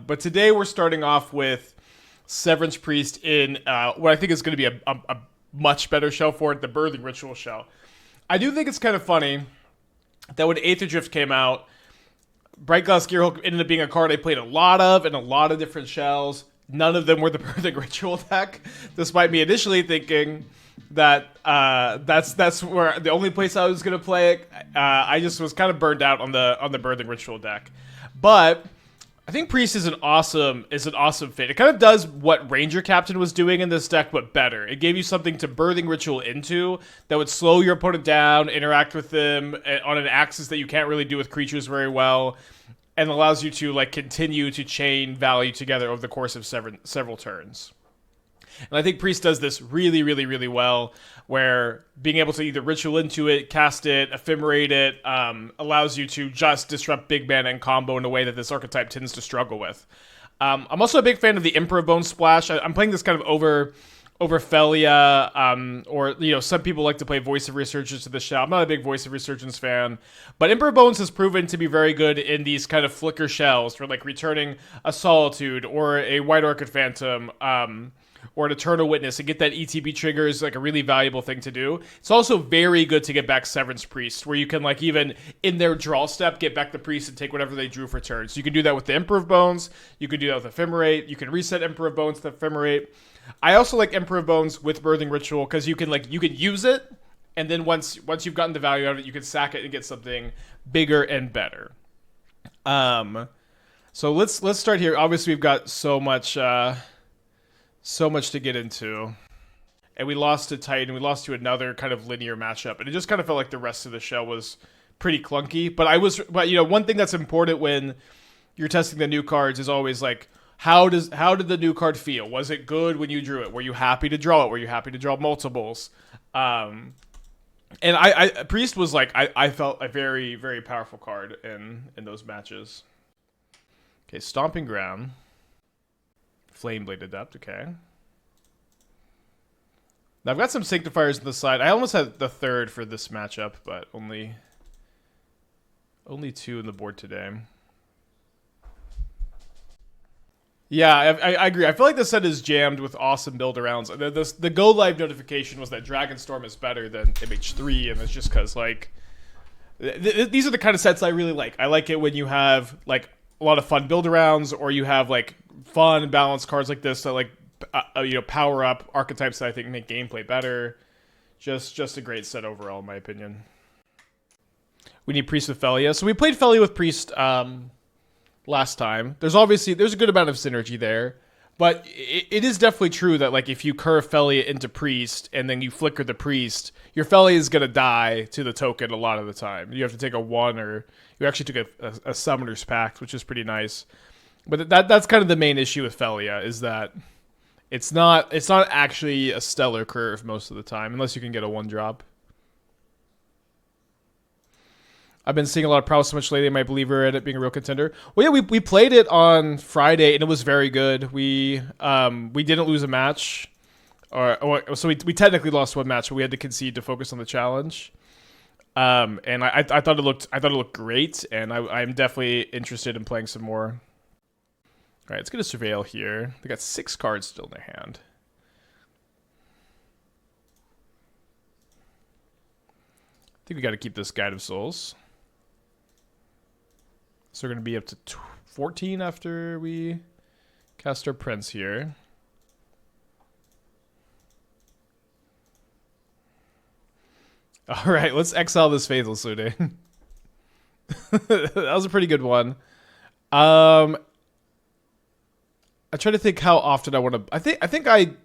But today we're starting off with Severance Priest in what I think is going to be a much better shell for it, the Birthing Ritual shell. I do think it's kind of funny that when Aether Drift came out, Brightglass Gearhulk ended up being a card I played a lot of in a lot of different shells. None of them were the Birthing Ritual deck, despite me initially thinking that that's where the only place I was going to play it. I just was kind of burned out on the Birthing Ritual deck. But I think Priest is an awesome fit. It kind of does what Ranger Captain was doing in this deck, but better. It gave you something to Birthing Ritual into that would slow your opponent down, interact with them on an axis that you can't really do with creatures very well, and allows you to like continue to chain value together over the course of several turns. And I think Priest does this really, really, really well, where being able to either ritual into it, cast it, ephemerate it, allows you to just disrupt big mana and combo in a way that this archetype tends to struggle with. I'm also a big fan of the Emperor of Bones splash. I'm playing this kind of over Felia, or some people like to play Voice of Resurgence to the shell. I'm not a big Voice of Resurgence fan, but Emperor of Bones has proven to be very good in these kind of flicker shells for like returning a Solitude or a White Orchid Phantom, or an Eternal Witness, and get that ETB trigger is like a really valuable thing to do. It's also very good to get back Severance Priest, where you can like even in their draw step get back the Priest and take whatever they drew for turn. So you can do that with the Emperor of Bones, you can do that with Ephemerate, you can reset Emperor of Bones to Ephemerate. I also like Emperor of Bones with Birthing Ritual because you can use it, and then once you've gotten the value out of it, you can sack it and get something bigger and better. So let's start here. Obviously, we've got so much to get into, and we lost to Titan. We lost to another kind of linear matchup, and it just kind of felt like the rest of the shell was pretty clunky. But one thing that's important when you're testing the new cards is always like, how did the new card feel? Was it good when you drew it? Were you happy to draw it? Were you happy to draw multiples? And Priest was like, I felt a very, very powerful card in those matches. Okay, Stomping Ground. Flameblade Adept, okay. Now I've got some Sanctifiers on the side. I almost had the third for this matchup, but only two in the board today. Yeah, I agree. I feel like this set is jammed with awesome build-arounds. The Go Live notification was that Dragonstorm is better than MH3, and it's just because, like, these are the kind of sets I really like. I like it when you have, like, a lot of fun build-arounds, or you have, like, fun and balanced cards like this that, like, power up archetypes that I think make gameplay better. Just a great set overall, in my opinion. We need Priest with Felia. So we played Felia with Priest last time. There's a good amount of synergy there, but it is definitely true that like if you curve Felia into Priest and then you flicker the Priest, your Felia is gonna die to the token a lot of the time. You have to take a 1, or you actually took a Summoner's Pact, which is pretty nice. But that's kind of the main issue with Felia, is that it's not actually a stellar curve most of the time, unless you can get a 1-drop. I've been seeing a lot of prowess so much lately. Am I a believer in it being a real contender? Well, yeah, we played it on Friday, and it was very good. We didn't lose a match, so we technically lost one match, but we had to concede to focus on the challenge. And I thought it looked great, and I'm definitely interested in playing some more. All right, let's get a Surveil here. They got 6 cards still in their hand. I think we got to keep this Guide of Souls. So we're going to be up to 14 after we cast our Prince here. All right, let's exile this Faithful Suiting. That was a pretty good one. I try to think how often I want to... I think I'm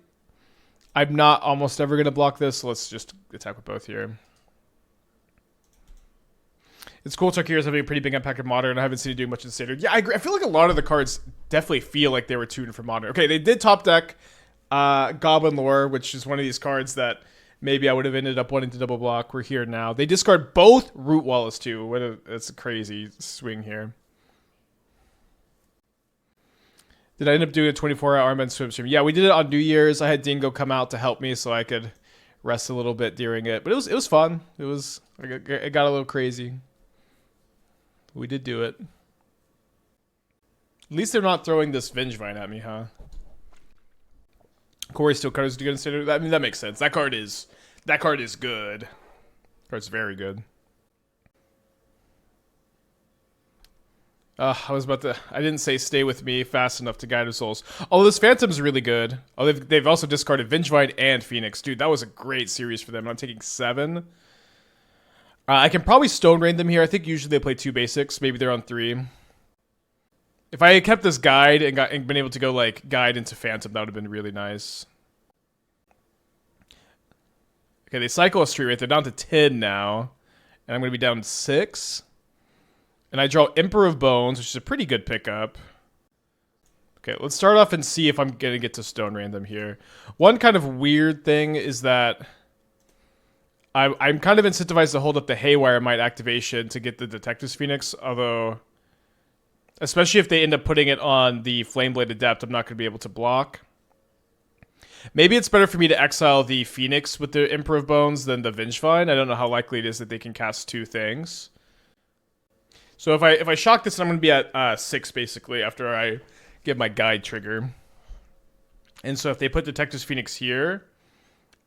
not almost ever going to block this, so let's just attack with both here. It's cool Trokair is having a pretty big impact in Modern. I haven't seen it doing much in Standard. Yeah, I agree. I feel like a lot of the cards definitely feel like they were tuned for Modern. Okay, they did top deck Goblin Lore, which is one of these cards that maybe I would have ended up wanting to double block. We're here now. They discard both Root Wallace too. That's a crazy swing here. Did I end up doing a 24-hour Armband swim stream? Yeah, we did it on New Year's. I had Dingo come out to help me so I could rest a little bit during it. But it was fun. It got a little crazy. We did do it. At least they're not throwing this Vengevine at me, huh? Corey still card is good consider. I mean, that makes sense. That card is good. Card's very good. I didn't say stay with me fast enough to guide our souls. Oh, this Phantom's really good. Oh, they've also discarded Vengevine and Phoenix. Dude, that was a great series for them. I'm taking 7. I can probably Stone Rain them here. I think usually they play 2 basics. Maybe they're on 3. If I had kept this guide and been able to go like guide into Phantom, that would have been really nice. Okay, they cycle a Street Wraith. They're down to 10 now. And I'm going to be down 6. And I draw Emperor of Bones, which is a pretty good pickup. Okay, let's start off and see if I'm going to get to Stone Rain them here. One kind of weird thing is that I'm kind of incentivized to hold up the Haywire Mite activation to get the Detective's Phoenix, although, especially if they end up putting it on the Flameblade Adept, I'm not going to be able to block. Maybe it's better for me to exile the Phoenix with the Emperor of Bones than the Vengevine. I don't know how likely it is that they can cast 2 things. So if I shock this, I'm going to be at 6, basically, after I get my guide trigger. And so if they put Detective's Phoenix here,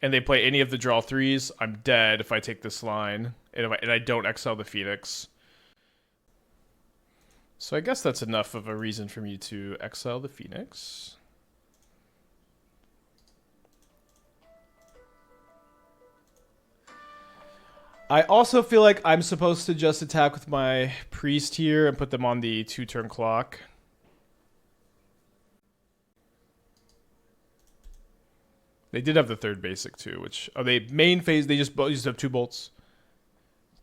and they play any of the draw 3s, I'm dead if I take this line, and I don't exile the Phoenix. So I guess that's enough of a reason for me to exile the Phoenix. I also feel like I'm supposed to just attack with my Priest here and put them on the 2-turn clock. They did have the 3rd basic too, which they main phase. They just have 2 bolts.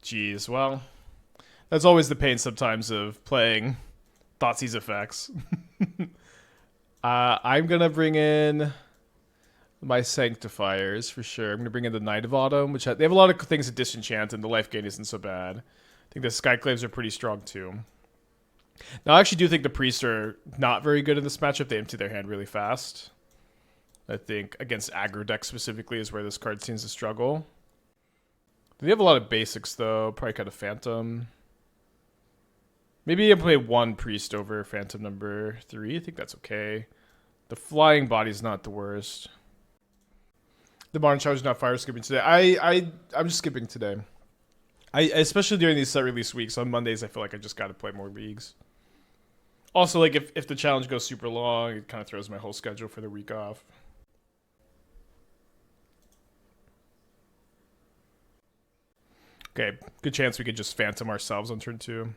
Jeez, well, that's always the pain sometimes of playing Thoughtseize effects. I'm gonna bring in my Sanctifiers for sure. I'm gonna bring in the Knight of Autumn, which they have a lot of things to disenchant, and the life gain isn't so bad. I think the Skyclaves are pretty strong too. Now, I actually do think the Priests are not very good in this matchup. They empty their hand really fast. I think against aggro decks specifically is where this card seems to struggle. They have a lot of basics though. Probably kind of Phantom. Maybe I play 1 Priest over Phantom number 3. I think that's okay. The Flying Body's not the worst. The Modern Challenge not fire skipping today. I'm just skipping today. Especially during these set release weeks. On Mondays, I feel like I just got to play more leagues. Also, like if the challenge goes super long, it kind of throws my whole schedule for the week off. Okay, good chance we could just Phantom ourselves on turn 2.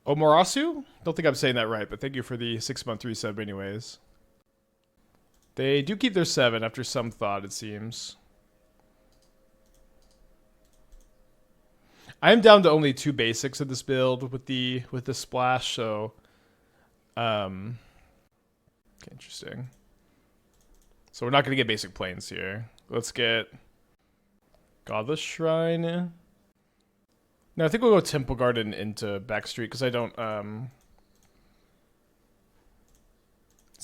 Omarasu? Don't think I'm saying that right, but thank you for the 6-month resub anyways. They do keep their 7 after some thought, it seems. I'm down to only 2 basics in this build with the splash, so okay, interesting. So we're not gonna get basic planes here. Let's get Godless Shrine. No, I think we'll go Temple Garden into Backstreet because I don't I've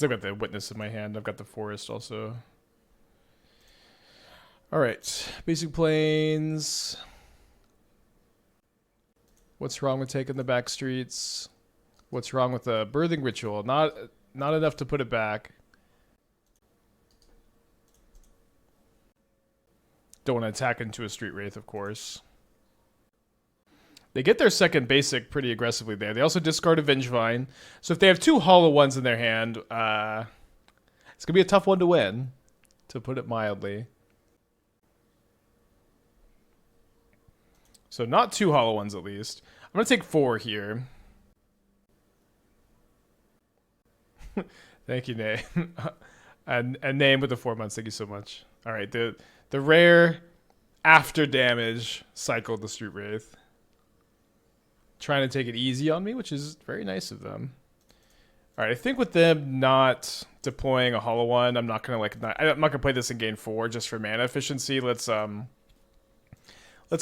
got the Witness in my hand. I've got the Forest also. Alright. Basic planes. What's wrong with taking the back streets? What's wrong with the Birthing Ritual? Not enough to put it back. Don't want to attack into a Street Wraith, of course. They get their 2nd basic pretty aggressively there. They also discard a Vengevine. So if they have 2 hollow ones in their hand, it's going to be a tough one to win, to put it mildly. So not 2 hollow ones at least. I'm going to take 4 here. Thank you, Nay. and name with the 4 months. Thank you so much. All right, the rare after damage cycled the Street Wraith. Trying to take it easy on me, which is very nice of them. All right, I think with them not deploying a hollow one, I'm not gonna play this in game 4 just for mana efficiency. Let's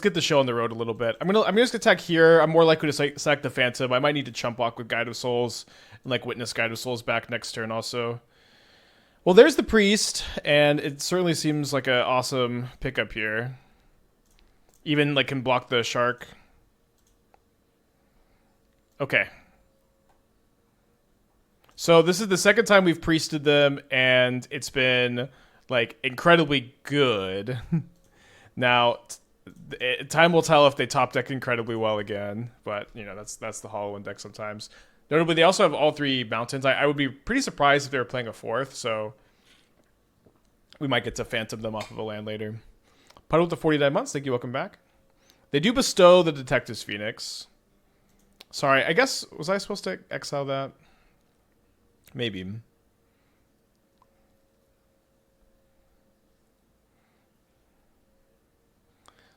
get the show on the road a little bit. I'm just gonna attack here. I'm more likely to sack the Phantom. I might need to chump block with Guide of Souls and like Witness Guide of Souls back next turn also. Well, there's the Priest, and it certainly seems like an awesome pickup here. Even like can block the Shark. Okay. So this is the second time we've priested them, and it's been like incredibly good. Now, time will tell if they top deck incredibly well again, but you know that's the Hollow deck sometimes. Notably, they also have all 3 mountains. I would be pretty surprised if they were playing a 4th, so we might get to phantom them off of a land later. Puddle with the 49 months. Thank you. Welcome back. They do bestow the Detective's Phoenix. Sorry, I guess was I supposed to exile that? Maybe.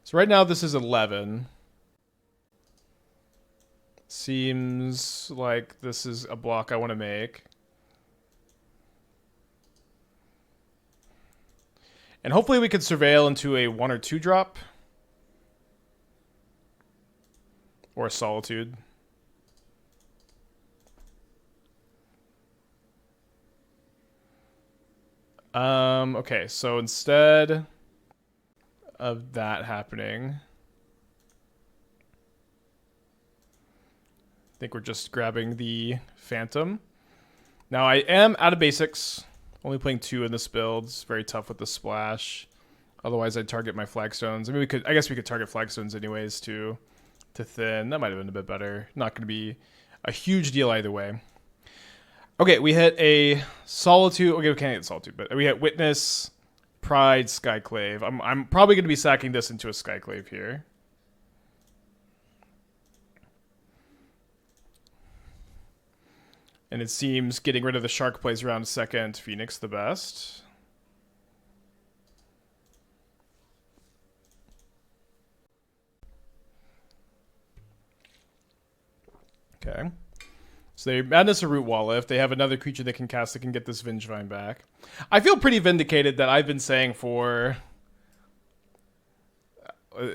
So right now this is 11. Seems like this is a block I want to make. And hopefully we can surveil into a 1 or 2 drop. Or a Solitude. Okay, so instead of that happening, I think we're just grabbing the Phantom. Now I am out of basics, only playing 2 in this build. It's very tough with the splash. Otherwise I'd target my Flagstones. I mean, I guess we could target Flagstones anyways to thin. That might have been a bit better. Not going to be a huge deal either way. Okay, we hit a Solitude. Okay, we can't hit Solitude, but we hit Witness, Pride, Skyclave. I'm probably going to be sacking this into a Skyclave here. And it seems getting rid of the Shark plays around second, Phoenix the best. Okay. So they madness a Root Walla. If they have another creature they can cast, they can get this Vengevine back. I feel pretty vindicated that I've been saying for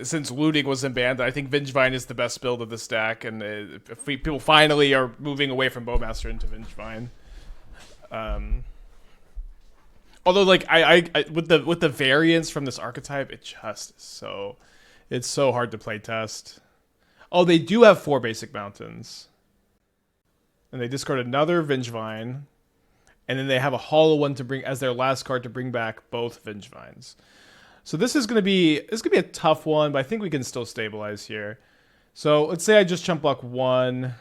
since looting wasn't banned, I think Vengevine is the best build of this deck, and if people finally are moving away from Bowmaster into Vengevine. Although, like, I with the variance from this archetype, it just is it's so hard to play test. Oh, they do have 4 basic mountains. And they discard another Vengevine. And then they have a hollow one to bring as their last card to bring back both Vengevines. So this is gonna be a tough one, but I think we can still stabilize here. So let's say I just chump block one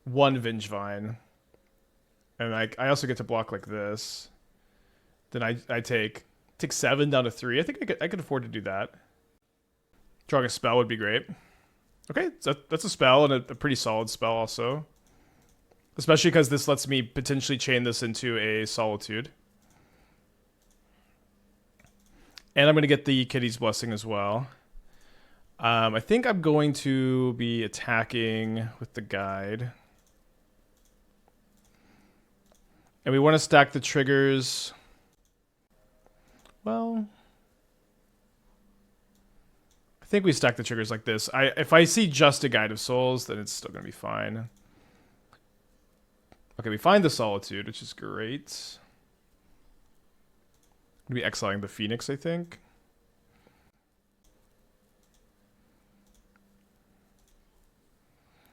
Vengevine. And I also get to block like this. Then I take 7 down to 3. I think I could afford to do that. Drawing a spell would be great. Okay, so that's a spell, and a pretty solid spell also. Especially because this lets me potentially chain this into a Solitude. And I'm going to get the Kitty's Blessing as well. I think I'm going to be attacking with the Guide. And we want to stack the triggers. Well, I think we stack the triggers like this. If I see just a Guide of Souls, then it's still going to be fine. Okay, we find the Solitude, which is great. I'm going to be exiling the Phoenix, I think.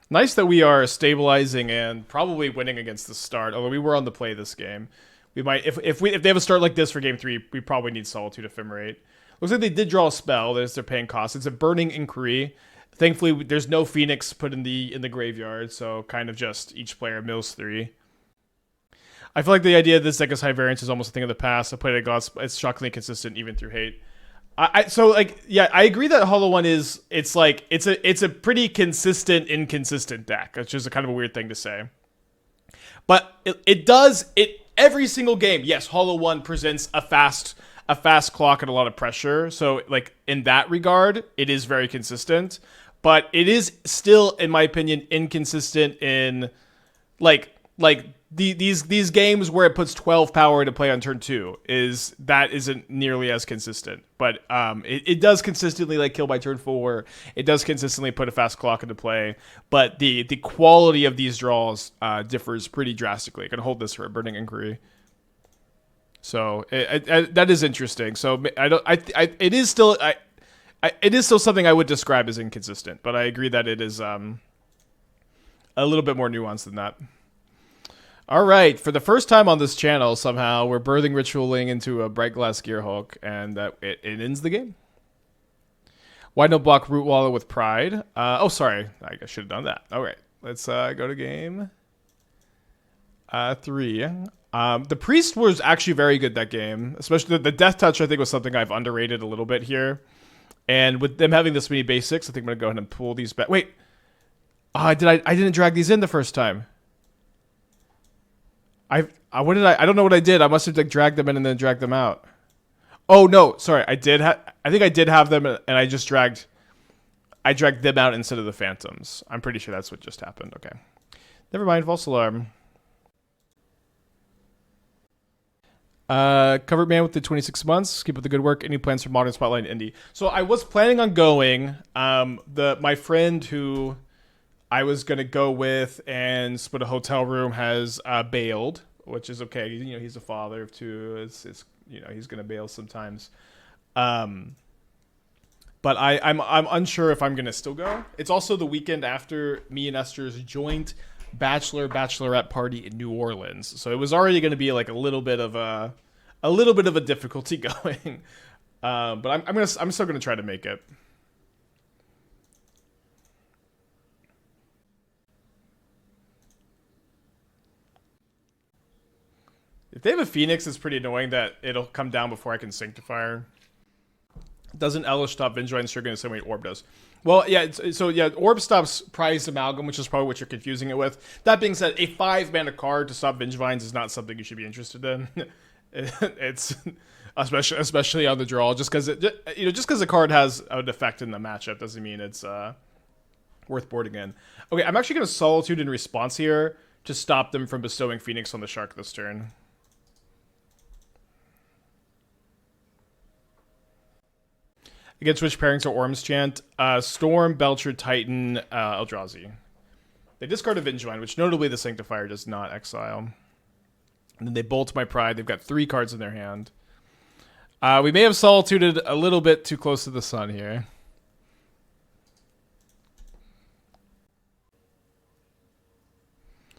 Nice that we are stabilizing and probably winning against the start, although we were on the play this game. We might, if they have a start like this for game 3, we probably need Solitude Ephemerate. Looks like they did draw a spell. That is their paying cost. It's a Burning Inquiry. Thankfully, there's no Phoenix put in the graveyard, so kind of just each player mills 3. I feel like the idea of this deck as high variance is almost a thing of the past. I played it, it's shockingly consistent even through hate. So I agree that Hollow One it's a pretty consistent, inconsistent deck. It's just a kind of a weird thing to say. But it does every single game. Yes, Hollow One presents a fast clock and a lot of pressure. So like in that regard, it is very consistent. But it is still, in my opinion, inconsistent in these games where it puts 12 power to play on turn 2 isn't nearly as consistent. But it does consistently kill by turn 4. It does consistently put a fast clock into play. But the quality of these draws differs pretty drastically. I can hold this for a Burning Inquiry. So that is interesting. So it is still something I would describe as inconsistent. But I agree that it is a little bit more nuanced than that. All right, for the first time on this channel, somehow we're birthing ritualing into a Brightglass Gearhulk, and it ends the game. Why no block Root Wallow with Pride? Oh, sorry, I should have done that. All right, let's go to game 3. The Priest was actually very good that game, especially the Death Touch. I think was something I've underrated a little bit here, and with them having this many basics, I think I'm gonna go ahead and pull these back. Wait, I didn't drag these in the first time. What did I don't know what I did. I must have like dragged them in and then dragged them out. Oh no, sorry. I think I did have them, and I dragged them out instead of the Phantoms. I'm pretty sure that's what just happened. Okay, never mind. False alarm. Covered man with the 26 months. Keep up the good work. Any plans for Modern Spotlight Indie? So I was planning on going. My friend who I was gonna go with and split a hotel room has bailed, which is okay. You know, he's a father of 2. It's you know, he's gonna bail sometimes. But I'm unsure if I'm gonna still go. It's also the weekend after me and Esther's joint bachelorette party in New Orleans, so it was already gonna be like a little bit of a difficulty going. But I'm still gonna try to make it. If they have a Phoenix, it's pretty annoying that it'll come down before I can Sanctifier. Doesn't Elesh stop Vindicate and Sugar in the same way Orb does? Well, yeah, so yeah, Orb stops Prized Amalgam, which is probably what you're confusing it with. That being said, a 5-mana card to stop Vengevines is not something you should be interested in. It's especially on the draw, just because the card has an effect in the matchup doesn't mean it's worth boarding in. Okay, I'm actually going to Solitude in response here to stop them from bestowing Phoenix on the Shark this turn. Against which pairings are Orim's Chant? Storm, Belcher, Titan, Eldrazi. They discard a Vengevine, which notably the Sanctifier does not exile. And then they bolt my Pride. They've got 3 cards in their hand. We may have Solituded a little bit too close to the sun here.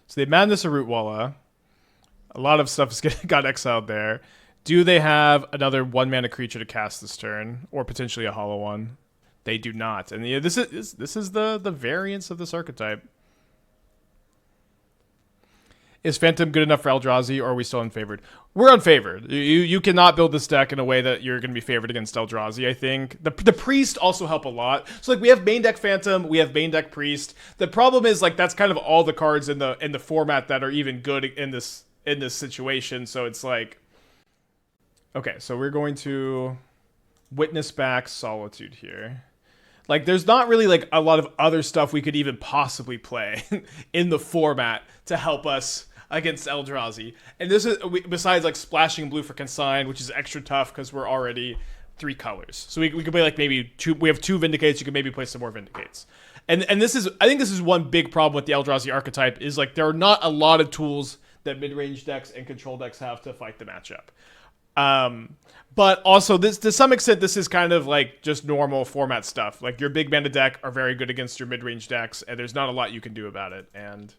So they Madness a Root Walla. A lot of stuff got exiled there. Do they have another 1-mana creature to cast this turn, or potentially a hollow one? They do not, and yeah, this is the variance of this archetype. Is Phantom good enough for Eldrazi, or are we still unfavored? We're unfavored. You cannot build this deck in a way that you're going to be favored against Eldrazi. I think the Priest also help a lot. So like we have main deck Phantom, we have main deck Priest. The problem is like that's kind of all the cards in the format that are even good in this situation. So it's like. Okay, so we're going to witness back Solitude here. Like, there's not really, like, a lot of other stuff we could even possibly play in the format to help us against Eldrazi. And this is, besides, like, splashing blue for Consign, which is extra tough because we're already 3 colors. So we could play, like, maybe 2, we have 2 Vindicates, you could maybe play some more Vindicates. And this is, I think this is one big problem with the Eldrazi archetype, is, like, there are not a lot of tools that mid-range decks and control decks have to fight the matchup. But also this, to some extent, this is kind of like just normal format stuff. Like your big mana deck are very good against your mid-range decks, and there's not a lot you can do about it. And,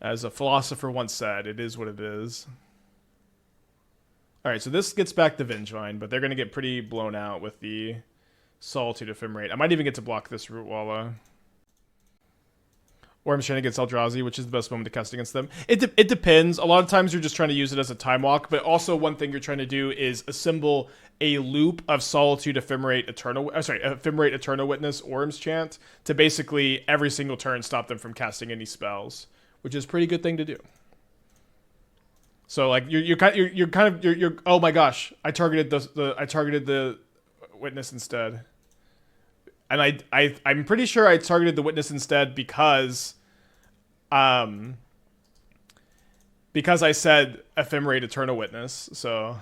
as a philosopher once said, it is what it is. All right, so this gets back to Vengevine, but they're going to get pretty blown out with the Solitude Ephemerate. I might even get to block this Root Walla. Or I'm trying against Eldrazi, which is the best moment to cast against them. It depends. A lot of times you're just trying to use it as a time walk, but also one thing you're trying to do is assemble a loop of Solitude, Ephemerate, Eternal Witness, Orim's Chant to basically every single turn stop them from casting any spells, which is a pretty good thing to do. So like you're oh my gosh, I targeted the Witness instead. And I'm pretty sure I targeted the Witness instead because I said Ephemerate Eternal Witness. So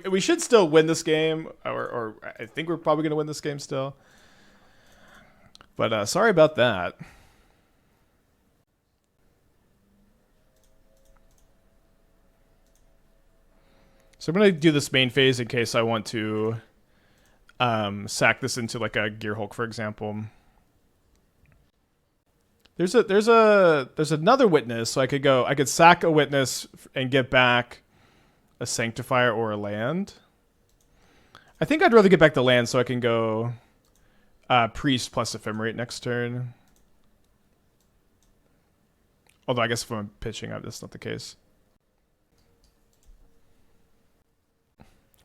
we should still win this game, or I think we're probably going to win this game still. But sorry about that. So I'm going to do this main phase in case I want to sack this into like a Gearhulk, for example. There's another witness, so I could sack a witness and get back a Sanctifier or a land. I think I'd rather get back the land so I can go Priest plus Ephemerate next turn. Although I guess if I'm pitching up, that's not the case.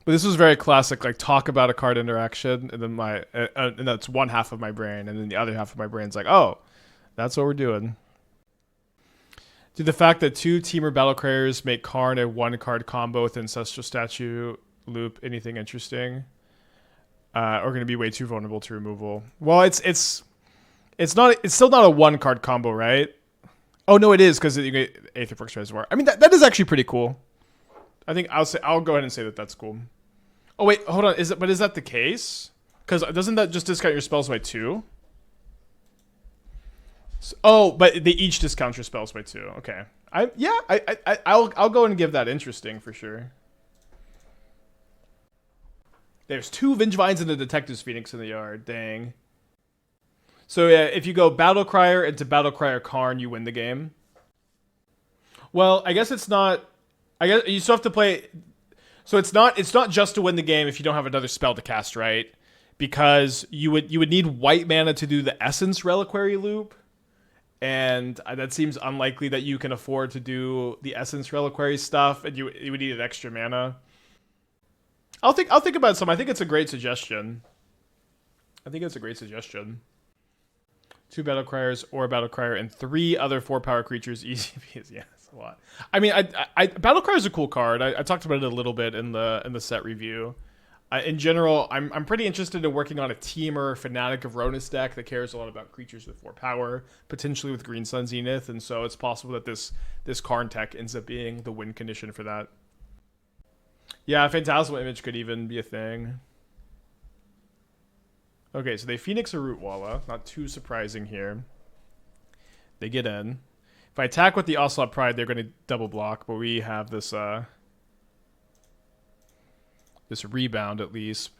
But this was very classic, like talk about a card interaction, and then and that's one half of my brain, and then the other half of my brain's like, oh, that's what we're doing. Dude, the fact that 2 Teamer Battlecryers make Karn a 1-card combo with Ancestral Statue loop anything interesting, are going to be way too vulnerable to removal. Well, it's still not a 1-card combo, right? Oh no, it is because you get Aether Flux Reservoir. I mean that is actually pretty cool. I think I'll go ahead and say that that's cool. Oh wait, hold on. Is that the case? Because doesn't that just discount your spells by 2? Oh, but they each discount your spells by 2. Okay. I'll go and give that interesting for sure. There's 2 Vengevines and a Detective's Phoenix in the yard. Dang. So yeah, if you go Battlecryer into Battlecryer Karn, you win the game. Well, I guess it's not. I guess you still have to play. So it's not just to win the game if you don't have another spell to cast, right? Because you would need white mana to do the Essence Reliquary loop. And that seems unlikely that you can afford to do the Essence Reliquary stuff, and you would need an extra mana. I'll think about some. I think it's a great suggestion. 2 Battlecryers or a Battlecryer and 3 other 4-power creatures. Easy peasy. Yeah, that's a lot. I mean, Battlecryer is a cool card. I talked about it a little bit in the set review. In general, I'm pretty interested in working on a Teamer Fanatic of Ronus deck that cares a lot about creatures with 4 power, potentially with Green Sun Zenith, and so it's possible that this Karn tech ends up being the win condition for that. Yeah, Phantasmal Image could even be a thing. Okay, so they Phoenix a Rootwalla. Not too surprising here. They get in. If I attack with the Ocelot Pride, they're going to double block, but we have this this rebound at least.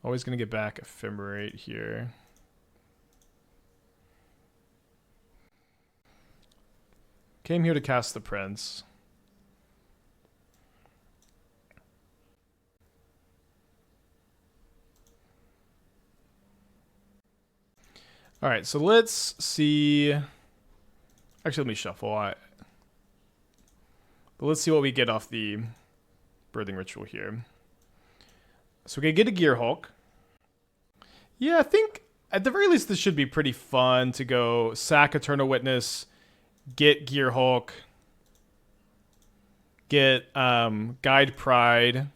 Always going to get back Ephemerate here. Came here to cast the Prince. All right, so let's see. Actually, let me shuffle. But let's see what we get off the Birthing Ritual here. So we can get a Gearhulk. Yeah, I think at the very least this should be pretty fun to go sack Eternal Witness, get Gearhulk, get Guide Pride,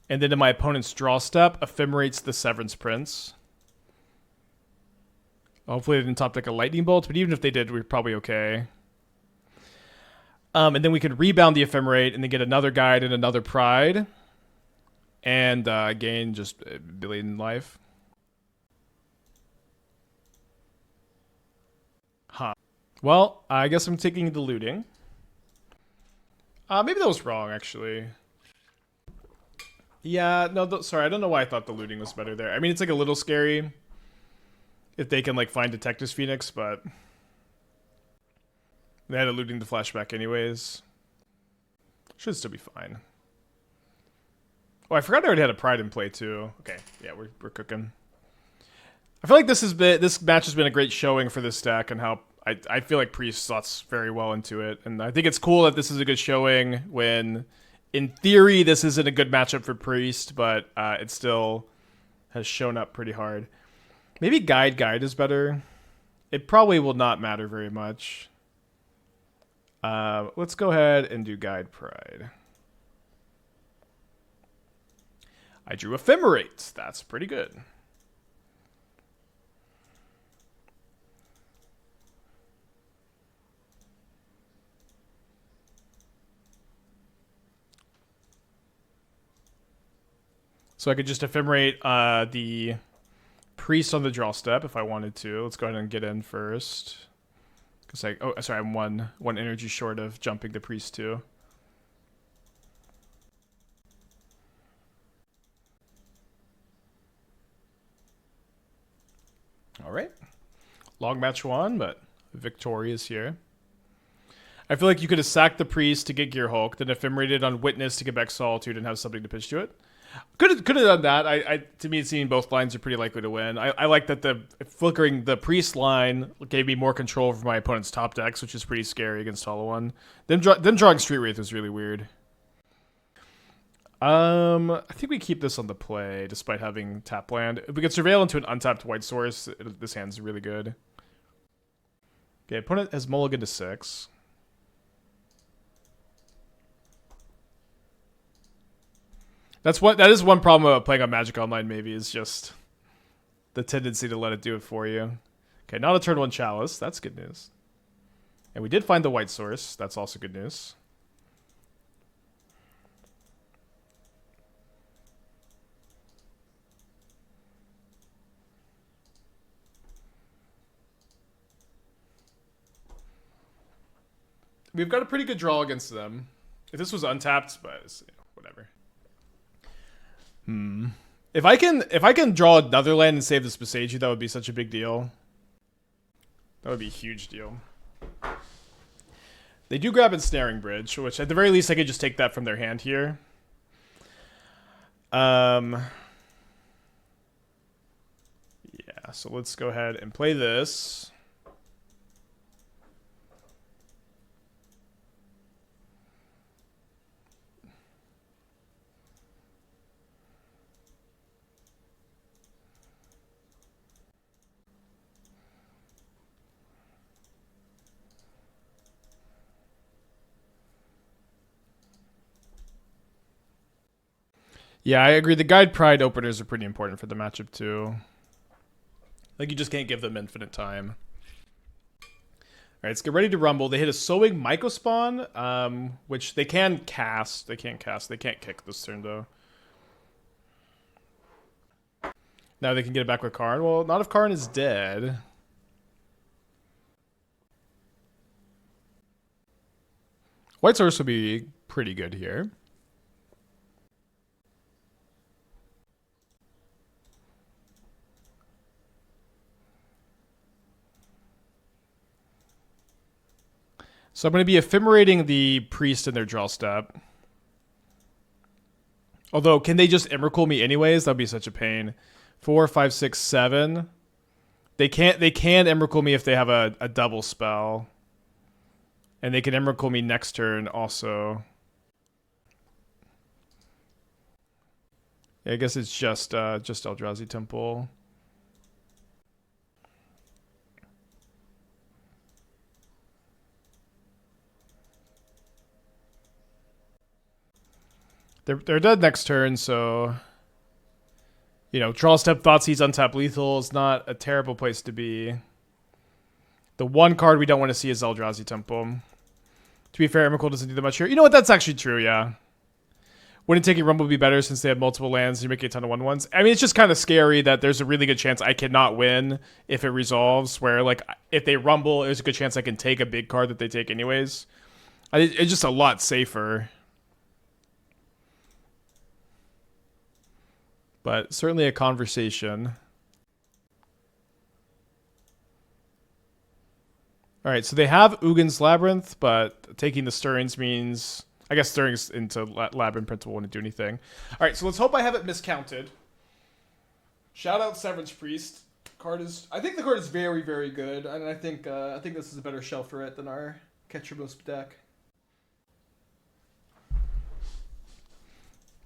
and then in my opponent's draw step, Ephemerates the Severance Prince. Hopefully they didn't top deck a Lightning Bolt, but even if they did, we're probably okay. And then we could rebound the Ephemerate and then get another Guide and another Pride. And gain just a billion life. Huh. Well, I guess I'm taking the looting. Maybe that was wrong, actually. Yeah, no, sorry, I don't know why I thought the looting was better there. I mean, it's like a little scary if they can like find Detective's Phoenix, but they had a looting the flashback anyways. Should still be fine. Oh, I forgot I already had a Pride in play too. Okay, yeah, we're cooking. I feel like this match has been a great showing for this deck and how I feel like Priest slots very well into it, and I think it's cool that this is a good showing when, in theory, this isn't a good matchup for Priest, but it still has shown up pretty hard. Maybe Guide is better. It probably will not matter very much. Let's go ahead and do Guide Pride. I drew Ephemerate. That's pretty good. So I could just Ephemerate the Priest on the draw step if I wanted to. Let's go ahead and get in first. Because I'm one energy short of jumping the Priest too. All right. Long match one, but victorious here. I feel like you could have sacked the Priest to get Gearhulk, then Ephemerated on Witness to get back Solitude and have something to pitch to it. Could have done that. To me, it seemed both lines are pretty likely to win. I like that the flickering the Priest line gave me more control over my opponent's top decks, which is pretty scary against Hollow One. Them drawing Street Wraith was really weird. I think we keep this on the play, despite having tap land. If we could surveil into an untapped white source, this hand's really good. Okay, opponent has mulligan to 6. That is one problem about playing on Magic Online, maybe, is just the tendency to let it do it for you. Okay, not a turn 1 Chalice. That's good news. And we did find the white source. That's also good news. We've got a pretty good draw against them. If this was untapped, but whatever. If I can draw another land and save this Boseiju, that would be such a big deal. That would be a huge deal. They do grab Ensnaring Bridge, which at the very least I could just take that from their hand here. Yeah, so let's go ahead and play this. Yeah, I agree. The Guide Pride openers are pretty important for the matchup, too. Like, you just can't give them infinite time. Alright, let's get ready to rumble. They hit a Sowing Mycospawn, which they can cast. They can't cast. They can't kick this turn, though. Now they can get it back with Karn. Well, not if Karn is dead. White Source would be pretty good here. So I'm going to be ephemerating the Priest in their draw step. Although, can they just Emrakul me anyways? That'd be such a pain. 4, 5, 6, 7. They can Emrakul me if they have a double spell. And they can Emrakul me next turn also. Yeah, I guess it's just Eldrazi Temple. They're dead next turn, so draw step Thoughtseize untap lethal is not a terrible place to be. The one card we don't want to see is Eldrazi Temple. To be fair, Emrakul doesn't do that much here. You know what? That's actually true, yeah. Wouldn't taking Rumble be better since they have multiple lands and you're making a ton of 1/1s? I mean, it's just kind of scary that there's a really good chance I cannot win if it resolves, where, like, if they Rumble, there's a good chance I can take a big card that they take anyways. It's just a lot safer. But certainly a conversation. All right, so they have Ugin's Labyrinth, but taking the Stirrings means... I guess Stirrings into Labyrinth Principle wouldn't do anything. All right, so let's hope I haven't miscounted. Shout out Severance Priest. I think the card is very, very good, and I think this is a better shell for it than our Ketchermost deck.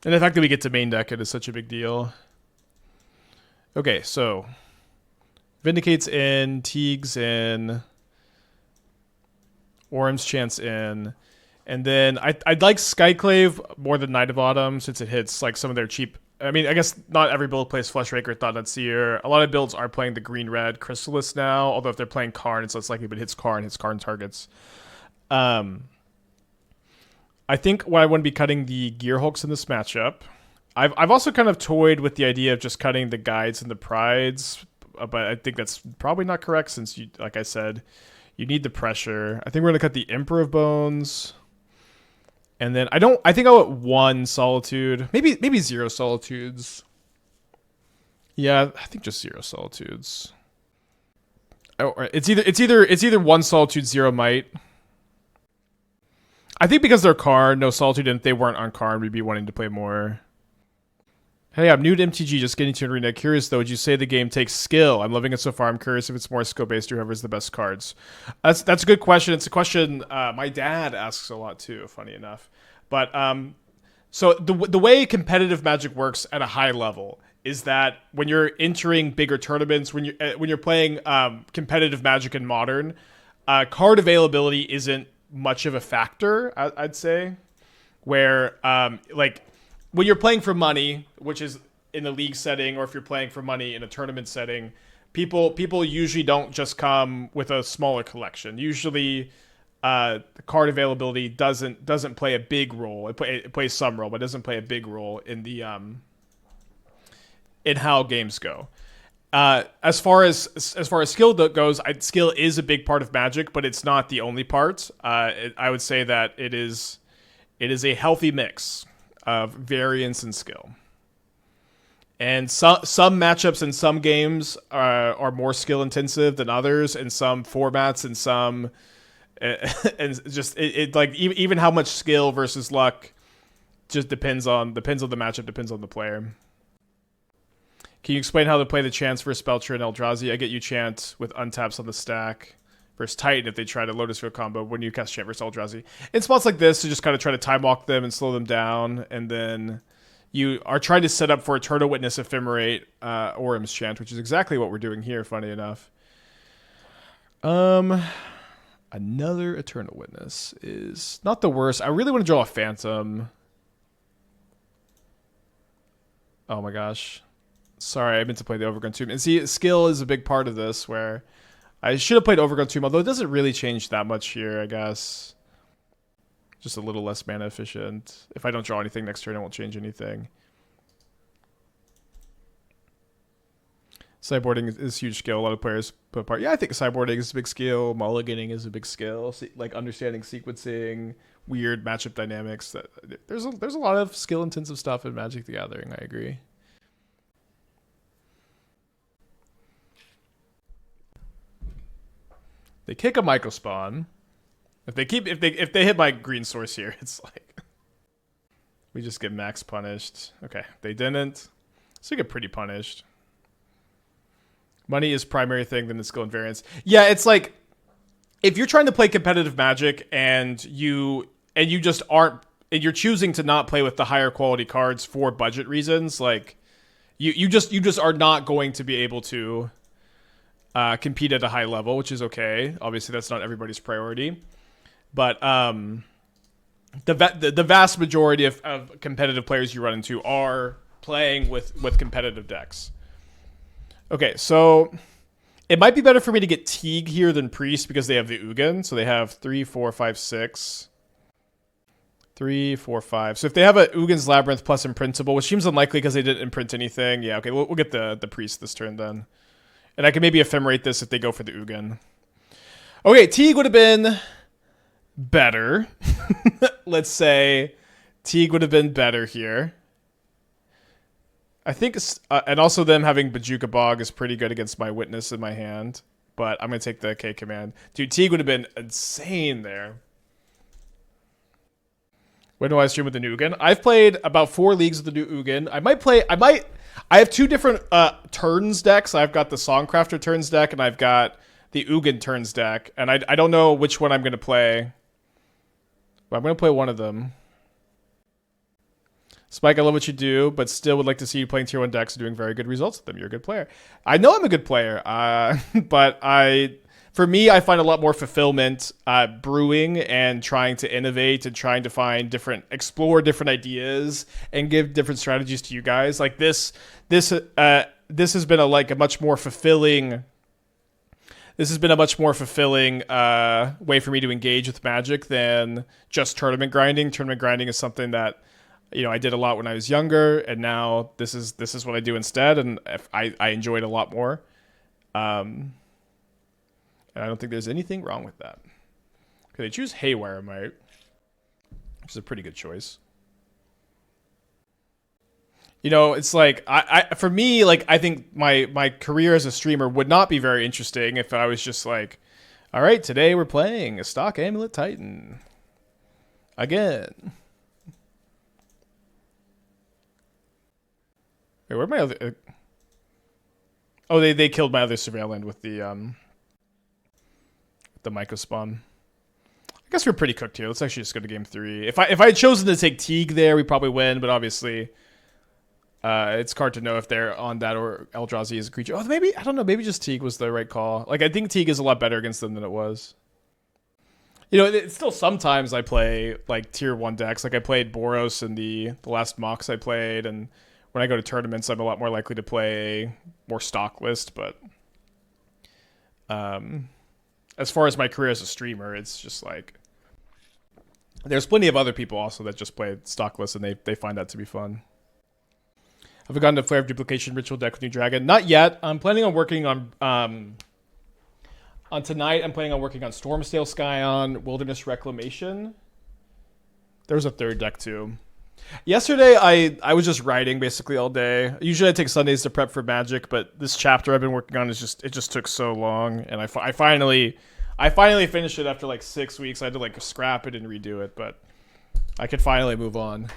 And the fact that we get to main deck it is such a big deal. Okay, so Vindicate's in, Teeg's in, Orim's Chant's in, and then I'd like Skyclave more than Night of Autumn since it hits like some of their cheap. I mean, I guess not every build plays Fleshraker, Thought-Knot Seer. A lot of builds are playing the green-red Chrysalis now, although if they're playing Karn, it's less likely, but it hits Karn targets. I think I want to be cutting the Gearhulks in this matchup. I've also kind of toyed with the idea of just cutting the Guides and the Prides, but I think that's probably not correct since, like I said, you need the pressure. I think we're going to cut the Emperor of Bones. And then I think I'll want 1 Solitude. Maybe 0 Solitudes. Yeah, I think just 0 Solitudes. Or it's either one Solitude, 0 Mite. I think because they're Karn, no Solitude, and if they weren't on Karn, we'd be wanting to play more. Hey, I'm new to MTG, just getting to Arena. Curious though, would you say the game takes skill? I'm loving it so far. I'm curious if it's more skill based or whoever's the best cards. That's a good question. It's a question my dad asks a lot too. Funny enough, but so the way competitive Magic works at a high level is that when you're entering bigger tournaments, when you're playing competitive Magic in Modern, card availability isn't much of a factor. I'd say, where like. When you're playing for money, which is in the league setting, or if you're playing for money in a tournament setting, people usually don't just come with a smaller collection. Usually, the card availability doesn't play a big role. It plays some role, but doesn't play a big role in the in how games go. As far as skill goes, skill is a big part of Magic, but it's not the only part. I would say that it is a healthy mix of variance and skill. And some matchups in some games are more skill intensive than others in some formats, and some and just it like even how much skill versus luck just depends on the matchup, depends on the player. Can you explain how to play the Chants versus Belcher and Eldrazi? I get you Chant with untaps on the stack versus Titan if they try to Lotus Field combo when you cast Chant versus Eldrazi. In spots like this, you just kind of try to time walk them and slow them down, and then you are trying to set up for Eternal Witness, Ephemerate, Orim's Chant, which is exactly what we're doing here, funny enough. Another Eternal Witness is not the worst. I really want to draw a Phantom. Oh my gosh. Sorry, I meant to play the Overgrown Tomb. And see, skill is a big part of this, where I should have played Overgrown Tomb, although it doesn't really change that much here, I guess. Just a little less mana efficient. If I don't draw anything next turn, it won't change anything. Sideboarding is huge skill. A lot of players put part. Yeah, I think sideboarding is a big skill. Mulliganing is a big skill. Like understanding sequencing, weird matchup dynamics. There's a lot of skill intensive stuff in Magic the Gathering. I agree. They kick a Myco Spawn. If they hit my green source here, it's like we just get max punished. Okay, they didn't. So we get pretty punished. Money is primary thing, then the skill and variance. Yeah, it's like if you're trying to play competitive Magic and you just aren't, and you're choosing to not play with the higher quality cards for budget reasons, like you just are not going to be able to compete at a high level, which is okay. Obviously, that's not everybody's priority, but the vast majority of competitive players you run into are playing with competitive decks. Okay, so it might be better for me to get Teeg here than Priest because they have the Ugin. So they have 3, 4, 5, 6. 3, 4, 5. So if they have a Ugin's Labyrinth plus Imprintable, which seems unlikely because they didn't imprint anything. Yeah, okay, we'll get the Priest this turn then. And I can maybe Ephemerate this if they go for the Ugin. Okay, Teeg would have been better. Let's say Teeg would have been better here. I think, and also them having Bojuka Bog is pretty good against my Witness in my hand. But I'm going to take the K command. Dude, Teeg would have been insane there. When do I stream with the new Ugin? I've played about 4 leagues with the new Ugin. I have 2 different turns decks. I've got the Songcrafter turns deck, and I've got the Ugin turns deck. And I don't know which one I'm going to play. But I'm going to play one of them. Spike, I love what you do, but still would like to see you playing tier 1 decks and doing very good results with them. You're a good player. I know I'm a good player, but for me, I find a lot more fulfillment brewing and trying to innovate and trying to explore different ideas and give different strategies to you guys. Like this has been a much more fulfilling. This has been a much more fulfilling way for me to engage with Magic than just tournament grinding. Tournament grinding is something that, you know, I did a lot when I was younger, and now this is what I do instead, and I enjoy it a lot more. And I don't think there's anything wrong with that. Okay, they choose Haywire Mite, which is a pretty good choice. You know, it's like for me, like I think my career as a streamer would not be very interesting if I was just like, all right, today we're playing a stock Amulet Titan again. Wait, where'd my other? Oh, they killed my other surveillant with the Myco spawn. I guess we're pretty cooked here. Let's actually just go to game 3. If I had chosen to take Teeg there, we probably win. But obviously, it's hard to know if they're on that or Eldrazi is a creature. Oh, maybe I don't know. Maybe just Teeg was the right call. Like I think Teeg is a lot better against them than it was. You know, it's still sometimes I play like tier 1 decks. Like I played Boros in the last mocks I played, and when I go to tournaments, I'm a lot more likely to play more stock list. But as far as my career as a streamer, it's just like there's plenty of other people also that just play stock list, and they find that to be fun. Have we gotten to Flare of Duplication Ritual deck with New Dragon? Not yet. I'm planning on working on tonight. I'm planning on working on Stormstale Scion, Wilderness Reclamation. There's a third deck too. Yesterday, I was just writing basically all day. Usually I take Sundays to prep for Magic, but this chapter I've been working on it just took so long, and I finally finished it after like 6 weeks. I had to like scrap it and redo it, but I could finally move on.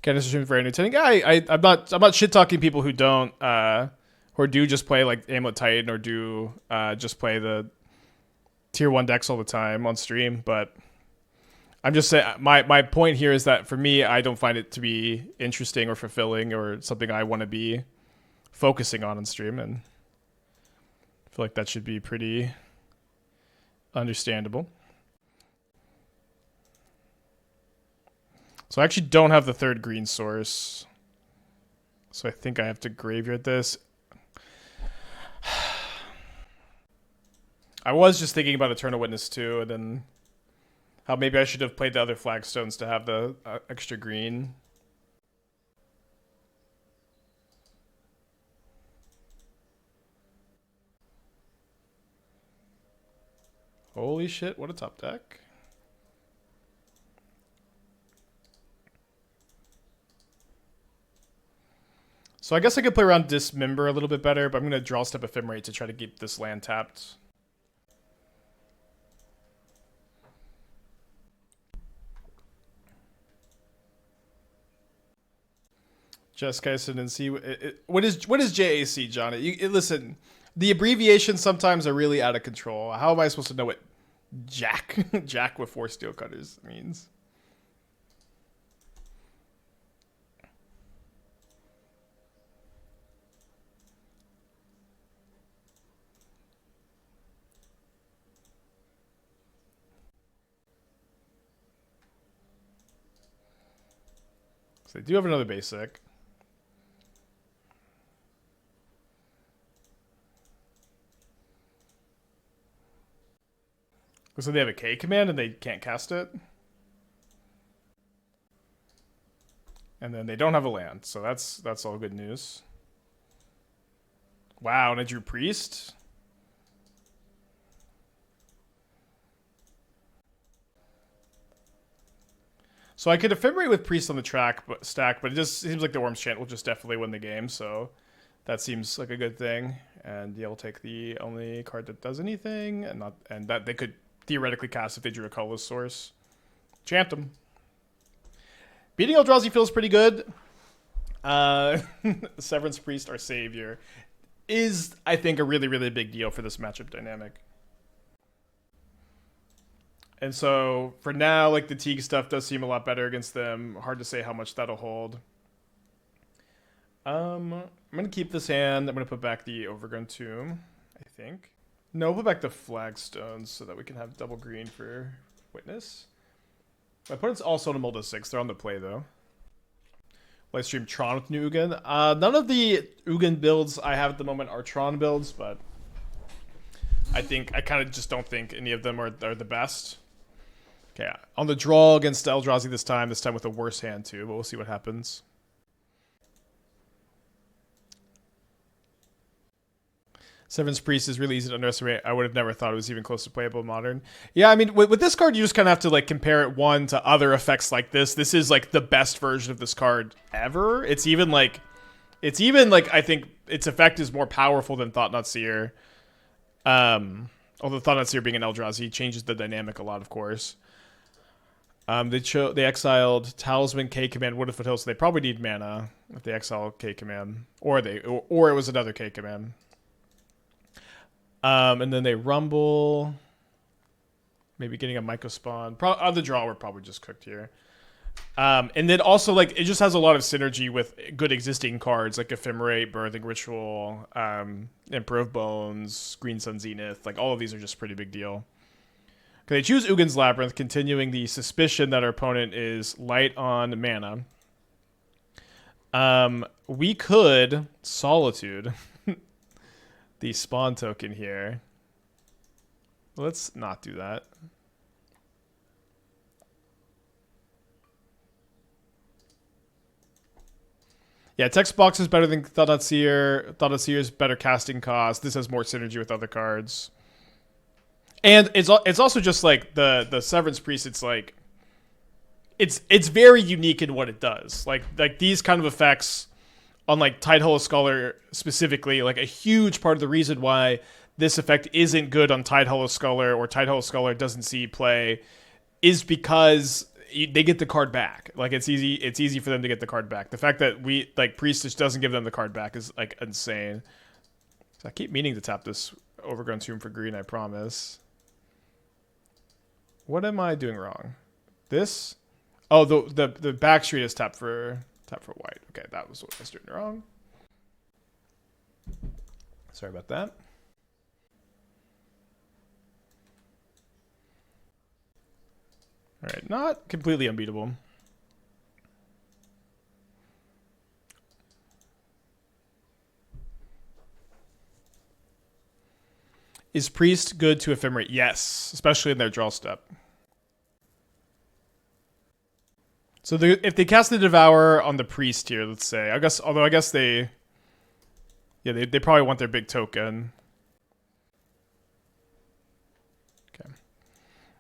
Candace is very entertaining. Yeah, I'm not shit talking people who don't or do just play like Amulet Titan or do just play the tier 1 decks all the time on stream, but I'm just saying my point here is that for me, I don't find it to be interesting or fulfilling or something I want to be focusing on stream, and I feel like that should be pretty understandable. So I actually don't have the third green source, so I think I have to graveyard this. I was just thinking about Eternal Witness too, and then how maybe I should have played the other Flagstones to have the extra green. Holy shit, what a top deck. So I guess I could play around Dismember a little bit better, but I'm going to draw step Ephemerate to try to keep this land tapped. Just guys and see what is JAC, Johnny? Listen, the abbreviations sometimes are really out of control. How am I supposed to know what Jack Jack with 4 steel cutters means? So they do have another basic. So they have a K command and they can't cast it. And then they don't have a land, so that's all good news. Wow, and I drew Priest. So I could Ephemerate with Priest on the stack, but it just seems like the Worm's Chant will just definitely win the game, so that seems like a good thing. And yeah, I'll take the only card that does anything, and that they could theoretically cast if they drew a colorless source. Chant them. Beating Eldrazi feels pretty good. Severance Priest, our savior, is, I think, a really, really big deal for this matchup dynamic. And so, for now, like, the Teeg stuff does seem a lot better against them. Hard to say how much that'll hold. I'm going to keep this hand. I'm going to put back the Overgrown Tomb, I think. No, we'll put back the Flagstones so that we can have double green for Witness. My opponent's also on a Molda 6. They're on the play, though. Live stream Tron with new Ugin. None of the Ugin builds I have at the moment are Tron builds, but I kind of just don't think any of them are the best. Okay, on the draw against Eldrazi this time with a worse hand too, but we'll see what happens. Severance Priest is really easy to underestimate. I would have never thought it was even close to playable in Modern. Yeah, I mean, with this card, you just kind of have to like compare it one to other effects like this. This is like the best version of this card ever. It's even like I think its effect is more powerful than Thought-Knot Seer. Although Thought-Knot Seer being an Eldrazi changes the dynamic a lot, of course. They exiled Talisman, K Command, Wood of Foothills, so they probably need mana if they exile K Command, or it was another K Command. And then they rumble. Maybe getting a Myco Spawn. On the draw, we're probably just cooked here. And then also, like, it just has a lot of synergy with good existing cards, like Ephemerate, Birthing Ritual, Emperor of Bones, Green Sun Zenith. Like, all of these are just a pretty big deal. Okay, they choose Ugin's Labyrinth, continuing the suspicion that our opponent is light on mana. We could Solitude the spawn token here. Let's not do that. Yeah, text box is better than Thought-Knot Seer. Thought-Knot Seer is better casting cost. This has more synergy with other cards. And it's also just like the Severance Priest. It's like it's very unique in what it does. Like these kind of effects on like Tidehollow Scholar specifically. Like a huge part of the reason why this effect isn't good on Tidehollow Scholar or Tidehollow Scholar doesn't see play is because they get the card back. Like it's easy for them to get the card back. The fact that Priest just doesn't give them the card back is like insane. So I keep meaning to tap this Overgrown Tomb for green. I promise. What am I doing wrong? This? Oh, the Backstreet is tap for white. Okay, that was what I was doing wrong. Sorry about that. All right, not completely unbeatable. Is Priest good to Ephemerate? Yes, especially in their draw step. So if they cast the Devour on the Priest here, let's say, I guess they probably want their big token. Okay.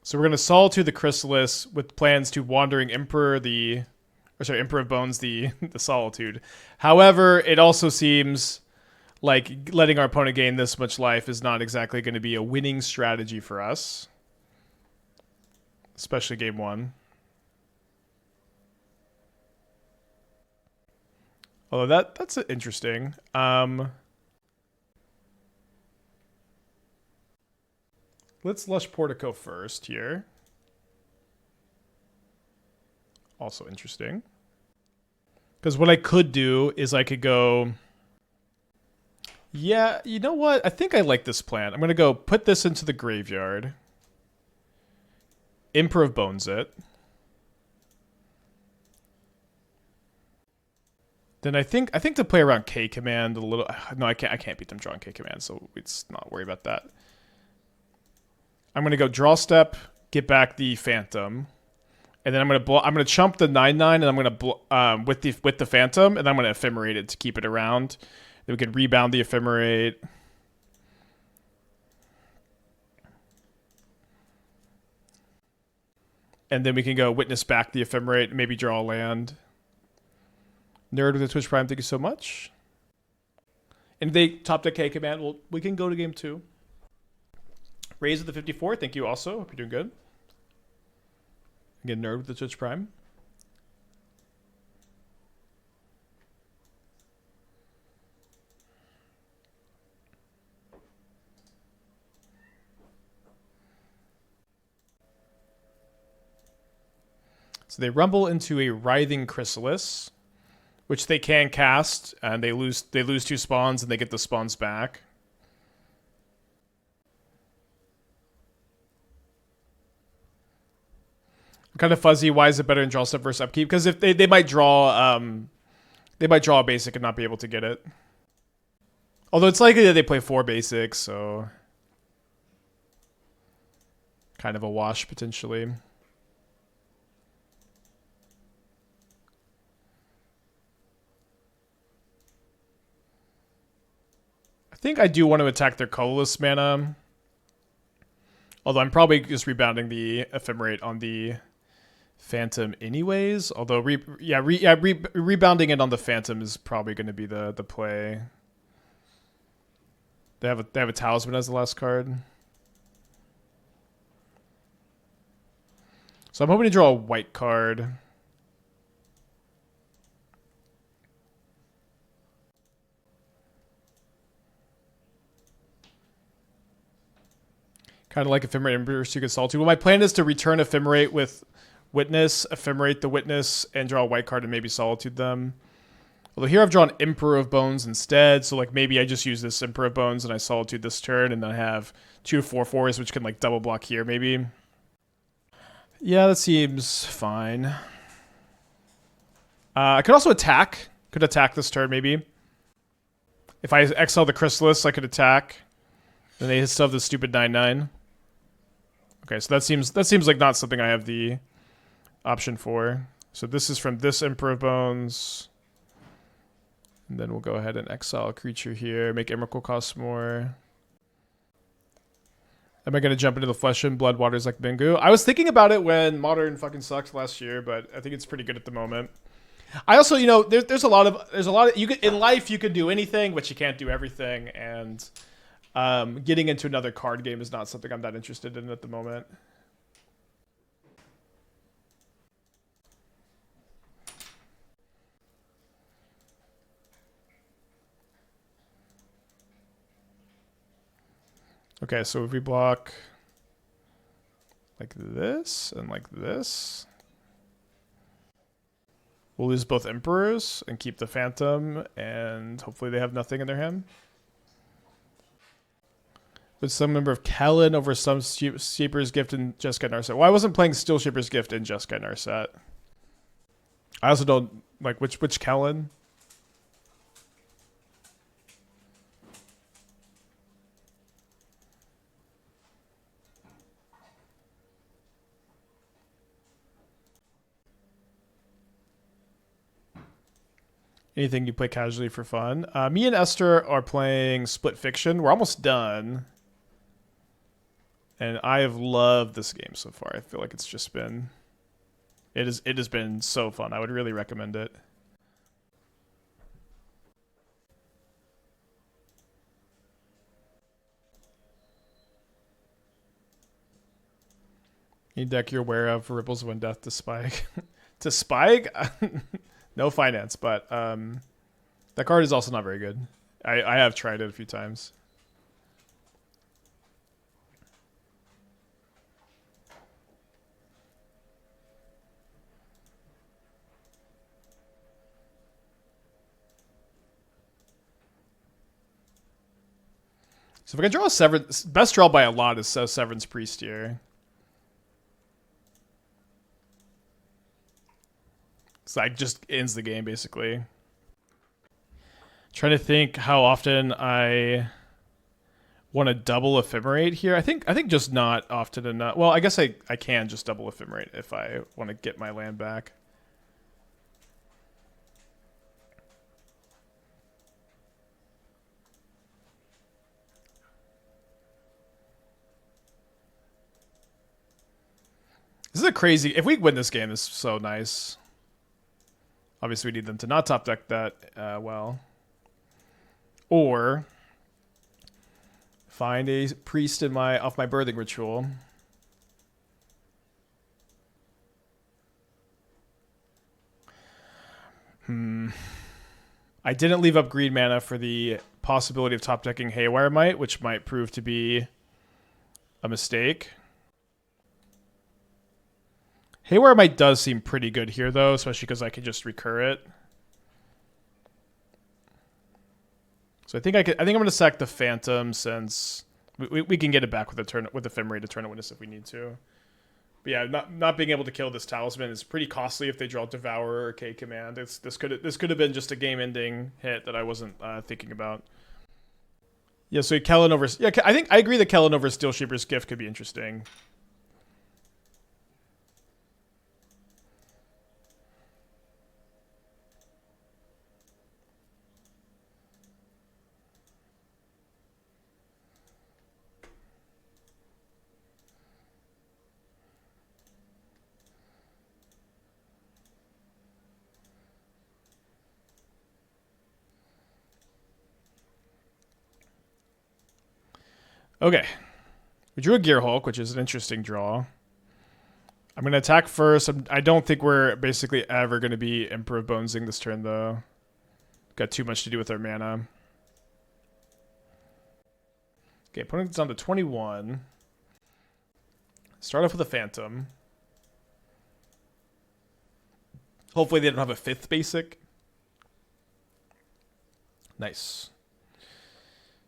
So we're gonna Solitude the Chrysalis with plans to Wandering Emperor Emperor of Bones the Solitude. However, it also seems like letting our opponent gain this much life is not exactly going to be a winning strategy for us. Especially game one. Although that's interesting. Let's Lush Portico first here. Also interesting. Because what I could do is I could go... Yeah, you know what? I think I like this plan. I'm going to go put this into the graveyard. Emperor of Bones it. Then I think to play around K Command a little... No, I can't beat them drawing K Command, so let's not worry about that. I'm going to go draw step, get back the Phantom. And then I'm going to chump the 9/9 and I'm going to with the Phantom, and I'm going to Ephemerate it to keep it around. Then we can rebound the Ephemerate. And then we can go witness back the Ephemerate, maybe draw a land. Nerd with the Twitch Prime, thank you so much. And if they top deck K Command, well, we can go to game 2. Raise of the 54, thank you also. Hope you're doing good. Again, Nerd with the Twitch Prime. So they rumble into a Writhing Chrysalis, which they can cast, and they lose 2 spawns, and they get the spawns back. I'm kind of fuzzy. Why is it better in draw step versus upkeep? Because if they might draw a basic and not be able to get it. Although it's likely that they play 4 basics, so kind of a wash potentially. think I do want to attack their colorless mana. Although I'm probably just rebounding the Ephemerate on the Phantom anyways. Although, rebounding it on the Phantom is probably going to be the play. They have a Talisman as the last card. So I'm hoping to draw a white card. Kind of like Ephemerate and Pursuit Solitude. Well, my plan is to return Ephemerate with Witness, Ephemerate the Witness, and draw a white card and maybe Solitude them. Although here I've drawn Emperor of Bones instead, so like maybe I just use this Emperor of Bones and I Solitude this turn, and then I have 2 4/4s which can like double block here maybe. Yeah, that seems fine. I could also attack. Could attack this turn maybe. If I exile the Chrysalis, I could attack. Then they still have the stupid 9/9. Okay, so that seems like not something I have the option for. So this is from this Emperor of Bones. And then we'll go ahead and exile a creature here, make Emrakul cost more. Am I going to jump into the Flesh and Blood Waters like Bingu? I was thinking about it when Modern fucking sucked last year, but I think it's pretty good at the moment. I also, you know, there's a lot of you can, in life you can do anything, but you can't do everything, and getting into another card game is not something I'm that interested in at the moment. Okay, so if we block like this and like this, we'll lose both Emperors and keep the Phantom, and hopefully they have nothing in their hand. With some member of Kellen over some Shaper's Gift and Jeskai Narset. Well, I wasn't playing Steel Shaper's Gift and Jeskai Narset. I also don't like which Kellen. Anything you play casually for fun. Me and Esther are playing Split Fiction. We're almost done. And I have loved this game so far. I feel like it's just been... It has been so fun. I would really recommend it. Any deck you're aware of for Ripples of Undeath to Spike? To Spike? No finance, but that card is also not very good. I have tried it a few times. So if I can draw a Severance... Best draw by a lot is Severance Priest here. So that just ends the game, basically. Trying to think how often I want to double Ephemerate here. I think just not often enough. Well, I guess I can just double Ephemerate if I want to get my land back. This is a crazy... If we win this game, this is so nice. Obviously, we need them to not top deck that well. Or find a priest in off my birthing ritual. I didn't leave up green mana for the possibility of top decking Haywire Mite, which might prove to be a mistake. Haywire Mite does seem pretty good here, though, especially because I can just recur it. So I think I'm going to sack the Phantom since we can get it back with Ephemerate to turn a Witness if we need to. But yeah, not being able to kill this Talisman is pretty costly if they draw Devourer or K Command. This could have been just a game-ending hit that I wasn't thinking about. Yeah, so Kellen over... Yeah, I agree that Kellen over Steel Shaper's Gift could be interesting. Okay. We drew a Gearhulk, which is an interesting draw. I'm going to attack first. I don't think we're basically ever going to be Emperor of Bonesing this turn, though. Got too much to do with our mana. Okay, opponent's down to 21. Start off with a Phantom. Hopefully they don't have a 5th basic. Nice.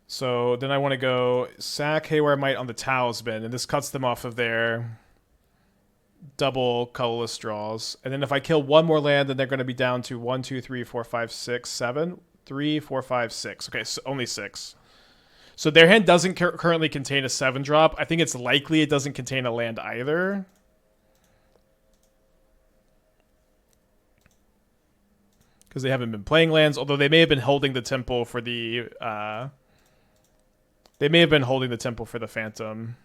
So then I want to go sack Haywire Mite on the Talisman, and this cuts them off of their double colorless draws. And then if I kill one more land, then they're going to be down to 1, 2, 3, 4, 5, 6, 7. 3, 4, 5, 6. Okay, so only 6. So their hand doesn't currently contain a 7-drop. I think it's likely it doesn't contain a land either. Because they haven't been playing lands, although they may have been holding the temple for the Phantom.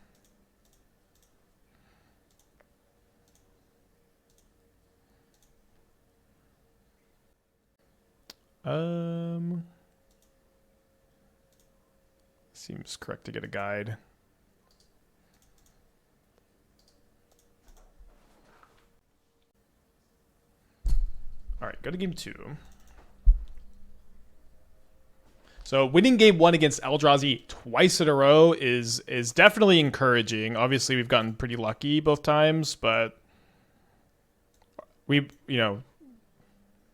Seems correct to get a guide. All right, go to game 2. So winning game 1 against Eldrazi twice in a row is definitely encouraging. Obviously, we've gotten pretty lucky both times, but do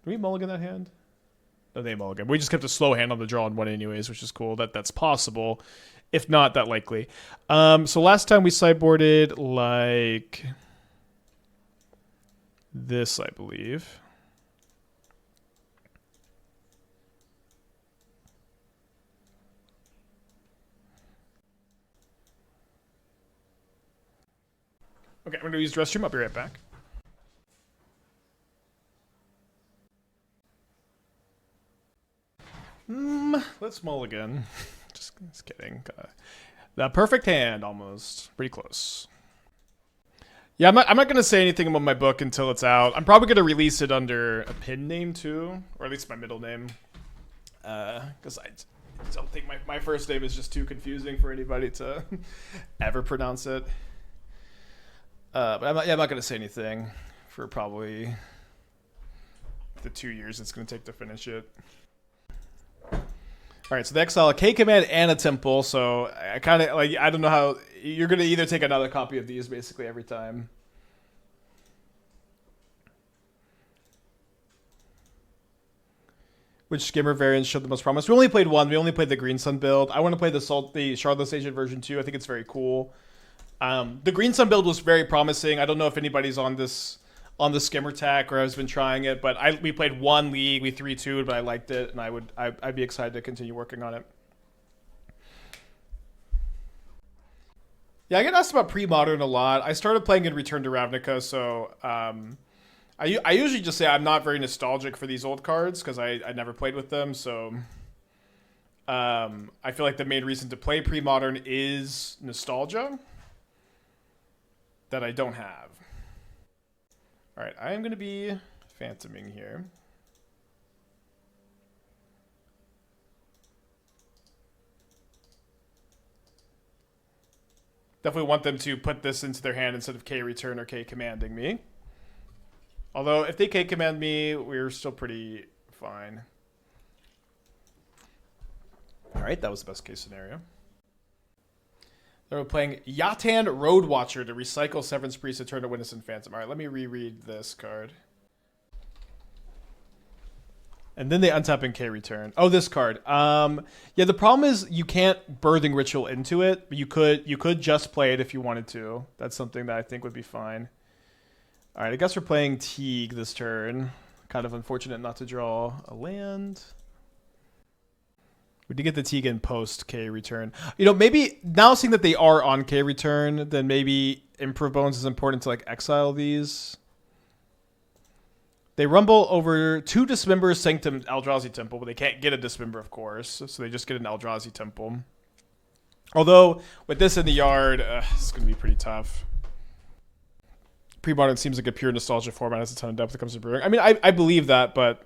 we mulligan that hand? No, they mulligan. We just kept a slow hand on the draw and won anyways, which is cool. That's possible. If not, that likely. So last time we sideboarded like this, I believe. Okay, I'm going to use the restroom. I'll be right back. Let's mulligan. Just kidding. The perfect hand, almost. Pretty close. Yeah, I'm not going to say anything about my book until it's out. I'm probably going to release it under a pin name, too. Or at least my middle name. Because I don't think my first name is just too confusing for anybody to ever pronounce it. But I'm not going to say anything for probably the 2 years it's going to take to finish it. All right, so they exile a K command and a temple. So I kind of I don't know how you're going to either take another copy of these basically every time. Which skimmer variants showed the most promise? We only played one. We only played the Green Sun build. I want to play the Shardless Agent version 2. I think it's very cool. The Green Sun build was very promising. I don't know if anybody's on the skimmer tack or has been trying it, but we played one league, we 3-2'd, but I liked it, and I'd be excited to continue working on it. Yeah, I get asked about pre-modern a lot. I started playing in Return to Ravnica, so I usually just say I'm not very nostalgic for these old cards because I never played with them, so I feel like the main reason to play pre-modern is nostalgia that I don't have. All right, I am going to be phantoming here. Definitely want them to put this into their hand instead of K return or K commanding me. Although if they K command me, we're still pretty fine. All right, that was the best case scenario. They're playing Yatan Roadwatcher to recycle Severance Priest, Eternal Witness, and Phantom. All right, let me reread this card. And then they untap and K return. Oh, this card. Yeah, the problem is you can't Birthing Ritual into it, but you could just play it if you wanted to. That's something that I think would be fine. All right, I guess we're playing Teeg this turn. Kind of unfortunate not to draw a land. We did get the Teeg in post K return. You know, maybe now seeing that they are on K return, then maybe Improv Bones is important to like exile these. They rumble over 2 Dismember Sanctum Eldrazi Temple, but they can't get a Dismember, of course, so they just get an Eldrazi Temple. Although, with this in the yard, it's going to be pretty tough. Pre-modern seems like a pure nostalgia format, has a ton of depth that comes to brewing. I mean, I believe that, but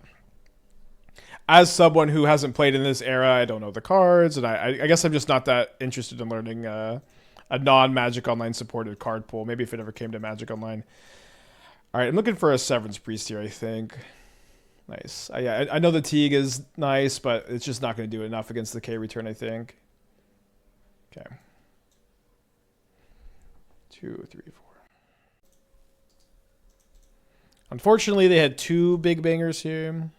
as someone who hasn't played in this era, I don't know the cards, and I guess I'm just not that interested in learning a non-Magic Online supported card pool. Maybe if it ever came to Magic Online. All right, I'm looking for a Severance Priest here, I think. Nice. Yeah, I know the Teeg is nice, but it's just not going to do enough against the K return, I think. Okay. 2, 3, 4. Unfortunately, they had 2 big bangers here.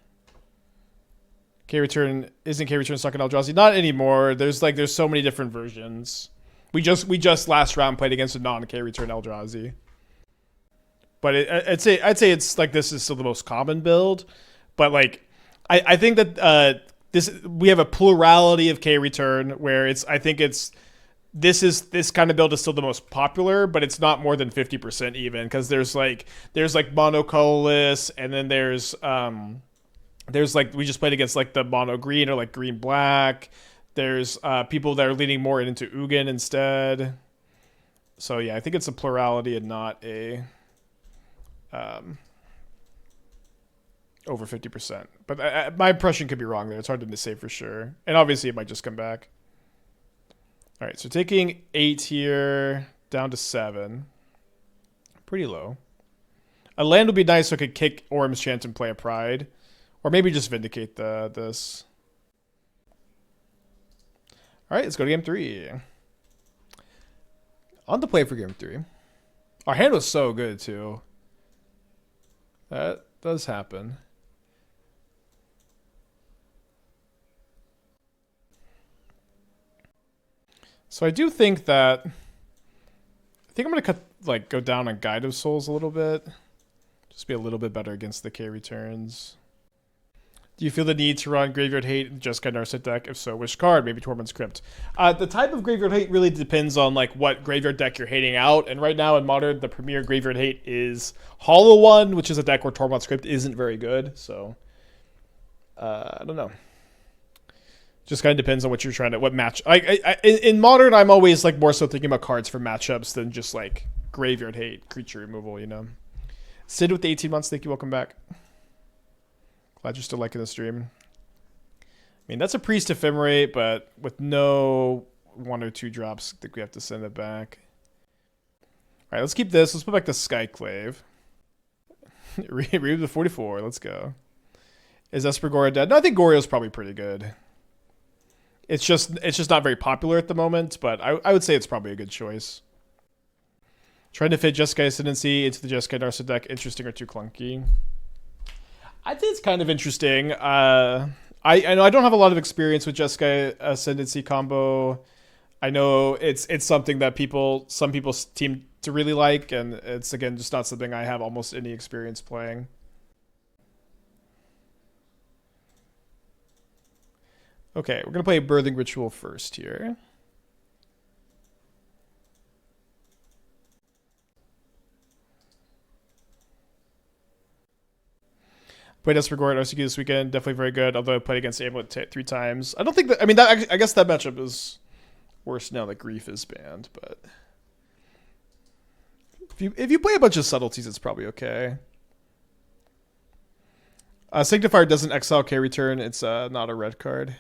K return isn't K return stuck in Eldrazi? Not anymore. There's so many different versions. We just last round played against a non-K return Eldrazi. But I'd say it's like this is still the most common build. But like I think that we have a plurality of K return where this kind of build is still the most popular, but it's not more than 50% even, because there's mono colorless, and then there's like we just played against like the mono green or like green black. There's people that are leaning more into Ugin instead. So yeah, I think it's a plurality and not a over 50%. But my impression could be wrong there. It's hard to say for sure. And obviously it might just come back. All right, so taking 8 here down to 7. Pretty low. A land would be nice so I could kick Orim's Chant and play a Pride. Or maybe just Vindicate this. All right, let's go to game 3. On the play for game 3. Our hand was so good, too. That does happen. So I do think that... I think I'm going to go down on Guide of Souls a little bit. Just be a little bit better against the K returns. Do you feel the need to run Graveyard Hate in Jeskai Narset deck? If so, which card? Maybe Tormund's Crypt. The type of Graveyard Hate really depends on like what Graveyard deck you're hating out. And right now in Modern, the premier Graveyard Hate is Hollow One, which is a deck where Tormund's Crypt isn't very good. So, I don't know. Just kind of depends on what you're trying to, what match. In Modern, I'm always like more so thinking about cards for matchups than just like Graveyard Hate, creature removal, you know. Sid with the 18 months, thank you, welcome back. Glad you're still liking the stream. I mean, that's a Priest Ephemerate, but with no 1 or 2 drops, I think we have to send it back. All right, let's keep this. Let's put back the Skyclave. Read the 44. Let's go. Is Esper Gora dead? No, I think Goryo's probably pretty good. It's just not very popular at the moment, but I would say it's probably a good choice. Trying to fit Jeskai Ascendancy into the Jeskai Narset deck, interesting or too clunky? I think it's kind of interesting. I know I don't have a lot of experience with Jeskai Ascendancy combo. I know it's something that some people seem to really like, and it's again just not something I have almost any experience playing. Okay, we're gonna play Birthing Ritual first here. Played Esper Gora at RCQ this weekend. Definitely very good, although I played against Amulet 3 times. I don't think that... I mean, I guess that matchup is worse now that Grief is banned, but... If you play a bunch of subtleties, it's probably okay. Sanctifier doesn't exile K return. It's not a red card.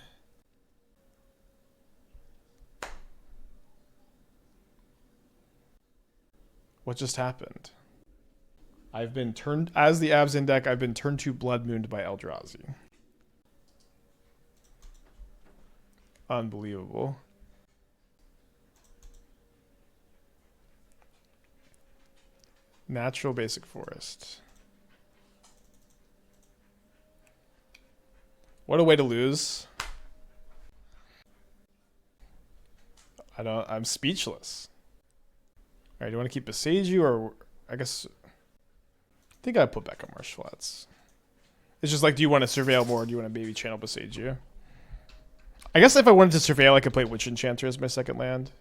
What just happened? I've been turned, as the Abzan deck, I've been turned to Blood Mooned by Eldrazi. Unbelievable. Natural Basic Forest. What a way to lose. I'm speechless. Alright, do you want to keep Boseiju, or I guess... I think I'd put back on Marsh Flats. It's just like, do you want to surveil more, or do you want to maybe channel Boseiju? I guess if I wanted to surveil, I could play Witch Enchanter as my second land.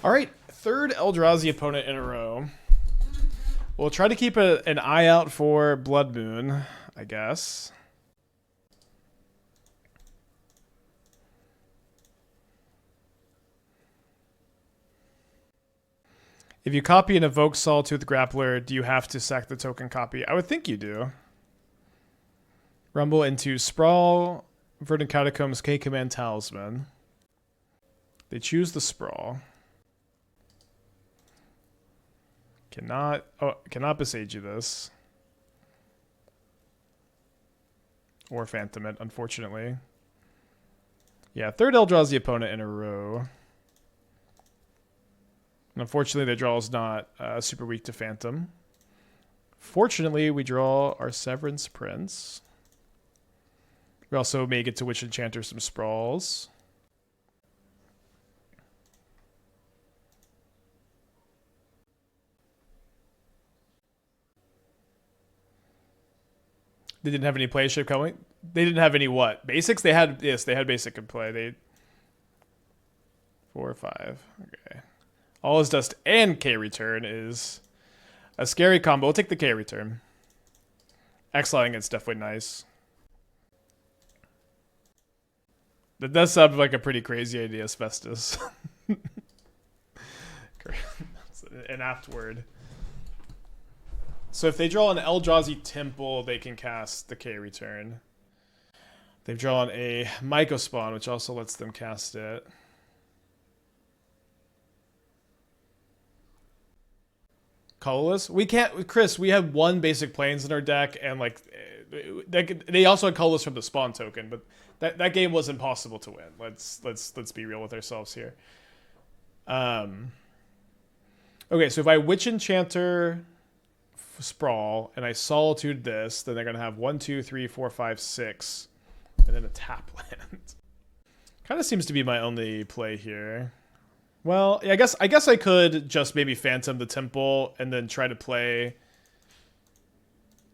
All right, third Eldrazi opponent in a row. We'll try to keep an eye out for Blood Moon, I guess. If you copy and evoke Sawtooth Grappler, do you have to sack the token copy? I would think you do. Rumble into Sprawl, Verdant Catacombs, K-Command Talisman. They choose the Sprawl. Cannot Boseiju this. Or Phantom it, unfortunately. Yeah, third Eldrazi opponent in a row. And unfortunately, their draw is not super weak to Phantom. Fortunately, we draw our Severance Prince. We also may get to Witch Enchanter some Sprawls. They didn't have any play ship coming. They didn't have any what? Basics? They had basic in play. They 4 or 5. Okay. All is Dust and K Return is a scary combo. We'll take the K Return. X-Lighting it's definitely nice. That does sound like a pretty crazy idea, Asbestos. An apt word. So if they draw an Eldrazi Temple, they can cast the K Return. They've drawn a Myco Spawn, which also lets them cast it. Colorless? We can't, Chris. We have one basic planes in our deck, and like, they also had colorless from the spawn token, but that game was impossible to win. Let's be real with ourselves here. Okay, so if I Witch Enchanter Sprawl and I Solitude this, then they're gonna have 1, 2, 3, 4, 5, 6, and then a tap land. Kind of seems to be my only play here. Well, I guess I could just maybe Phantom the Temple and then try to play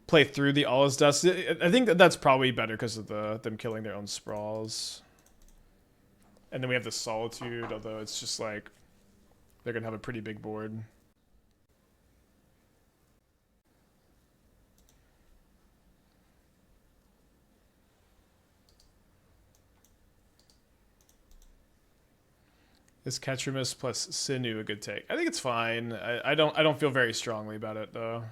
through the All is Dust. I think that's probably better because of them killing their own Sprawls. And then we have the Solitude, although it's just like they're gonna have a pretty big board. Is Ketramus plus Sinew a good take? I think it's fine. I don't feel very strongly about it though.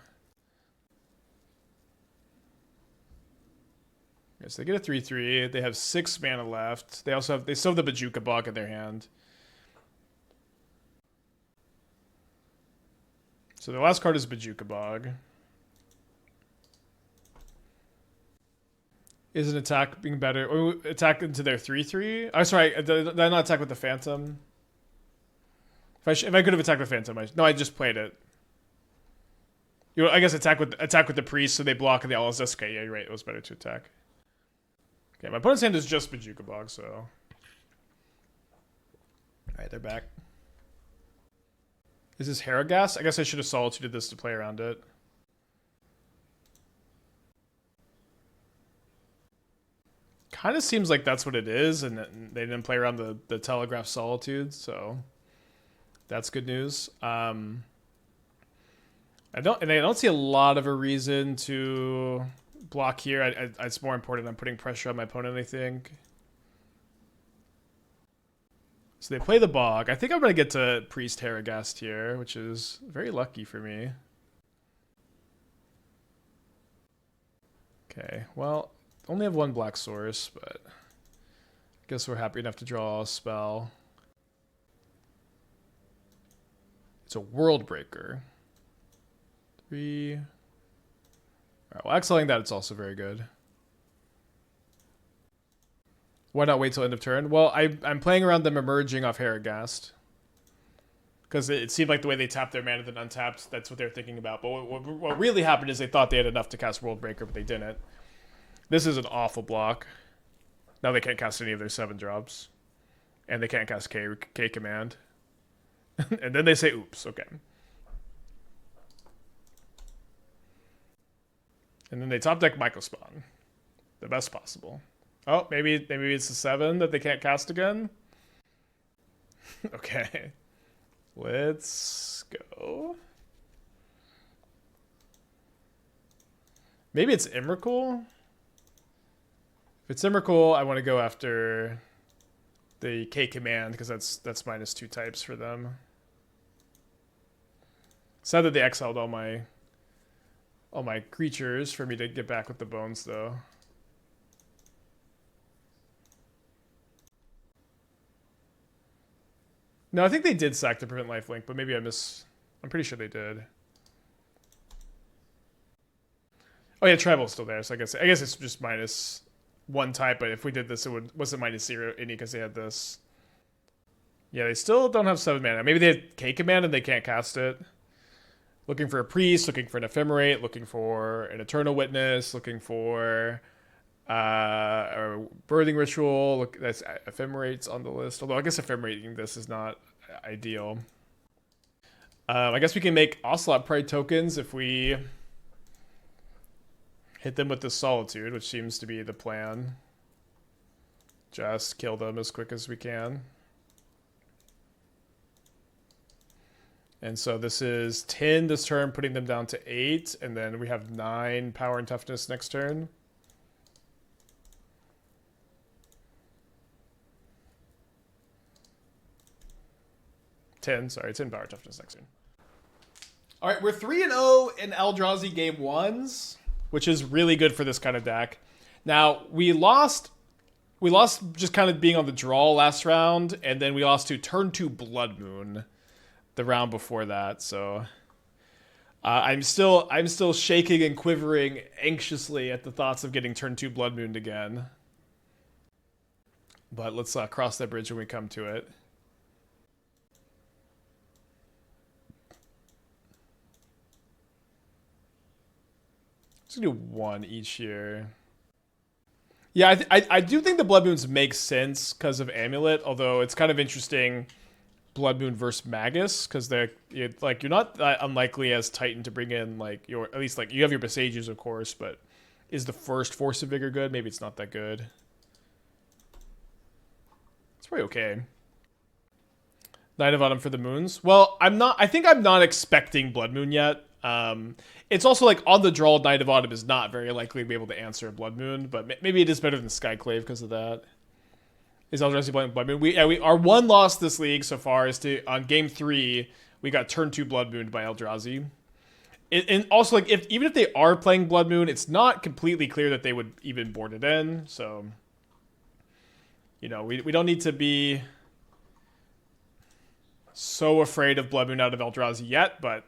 Okay, so they get a 3/3. They have 6 mana left. They still have the Bojuka Bog in their hand. So the last card is Bojuka Bog. Is an attack being better? Or attack into their 3/3? I'm sorry, did I not attack with the Phantom? If I could have attacked the Phantom, no, I just played it. I guess attack with the Priest, so they block the All is Dust. Okay, yeah, you're right. It was better to attack. Okay, my opponent's hand is just Bojuka Bog, so. Alright, they're back. Is this Harrogast? I guess I should have Solituded this to play around it. Kind of seems like that's what it is, and they didn't play around the Telegraph Solitude, so that's good news. I don't see a lot of a reason to block here. It's more important I'm putting pressure on my opponent, I think. So they play the Bog. I think I'm going to get to Priest Harrogast here, which is very lucky for me. Okay, well, only have 1 black source, but I guess we're happy enough to draw a spell. It's a World Breaker. 3. All right, well, exiling that, it's also very good. Why not wait till end of turn? Well, I'm playing around them emerging off Harrogast. Because it seemed like the way they tapped their mana then untapped, that's what they're thinking about. But what really happened is they thought they had enough to cast World Breaker, but they didn't. This is an awful block. Now they can't cast any of their 7 drops. And they can't cast K Command. And then they say, oops, okay. And then they top deck Myco Spawn. The best possible. Oh, maybe it's a 7 that they can't cast again? Okay. Let's go. Maybe it's Emrakul. If it's Emrakul, I want to go after the K command because that's -2 types for them. Sad that they exiled all my creatures for me to get back with the bones though. No, I think they did sack to prevent lifelink, but maybe I'm pretty sure they did. Oh yeah, Tribal's still there, so I guess it's just -1 type, but if we did this it wasn't -0 any because they had this. Yeah, they still don't have 7 mana. Maybe they had K command and they can't cast it. Looking for a priest, looking for an ephemerate, looking for an eternal witness, looking for a birthing ritual. Look, that's ephemerates on the list. Although I guess ephemerating this is not ideal. I guess we can make Ocelot Pride tokens if we hit them with the Solitude, which seems to be the plan. Just kill them as quick as we can. And so this is 10 this turn, putting them down to 8, and then we have 9 power and toughness next turn. Sorry, 10 power toughness next turn. All right, we're 3-0 in Eldrazi game 1s, which is really good for this kind of deck. Now, we lost just kind of being on the draw last round, and then we lost to turn 2 Blood Moon the round before that, so I'm still shaking and quivering anxiously at the thoughts of getting turn 2 Blood Moon again. But let's cross that bridge when we come to it. Let's do 1 each here. Yeah, I do think the Blood Moons make sense because of Amulet, although it's kind of interesting Blood Moon versus Magus because you're not that unlikely as Titan to bring in at least you have your Boseijus of course, but is the first Force of Vigor good? Maybe it's not that good. It's probably okay. Knight of Autumn for the moons. Well, I think I'm not expecting Blood Moon yet. It's also on the draw, Knight of Autumn is not very likely to be able to answer a Blood Moon, but maybe it is better than Skyclave because of that. Is Eldrazi playing Blood Moon? Our one loss this league so far is on game 3 we got turn 2 Blood Moon by Eldrazi. And also even if they are playing Blood Moon, it's not completely clear that they would even board it in. So we don't need to be so afraid of Blood Moon out of Eldrazi yet, but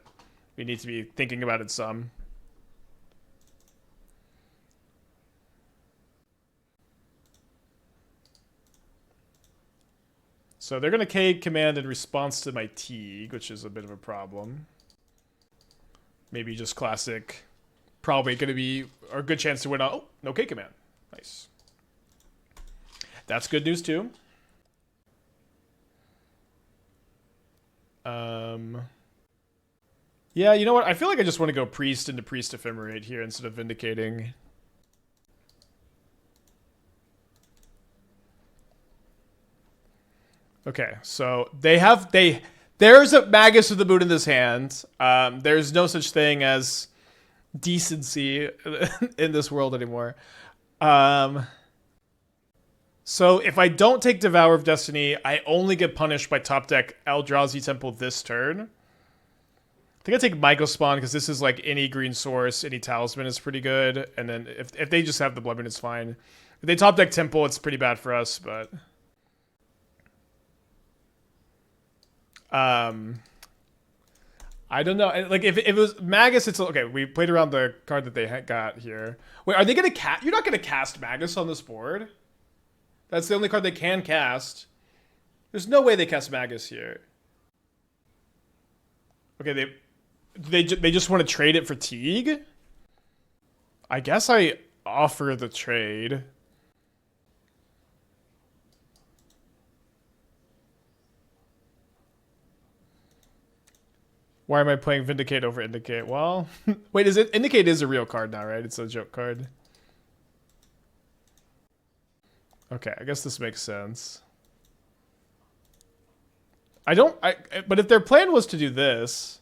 we need to be thinking about it some. So they're going to K command in response to my Teeg, which is a bit of a problem. Maybe just classic. Probably going to be a good chance to win. Oh, no K command. Nice. That's good news too. Yeah, you know what? I feel like I just want to go Priest into Priest Ephemerate here instead of Vindicating. Okay, so there's a Magus of the Moon in this hand. There's no such thing as decency in this world anymore. So if I don't take Devour of Destiny, I only get punished by top deck Eldrazi Temple this turn. I think I take Myco Spawn because this is any green source, any talisman is pretty good. And then if they just have the Blood Moon, it's fine. If they top deck Temple, it's pretty bad for us, but I don't know. If it was Magus, it's okay. We played around the card that they got here. Wait, are they gonna cast? You're not gonna cast Magus on this board. That's the only card they can cast. There's no way they cast Magus here. Okay, they just want to trade it for Teeg. I guess I offer the trade. Why am I playing Vindicate over Indicate? Well, wait, Indicate is a real card now, right? It's a joke card. Okay, I guess this makes sense. But if their plan was to do this,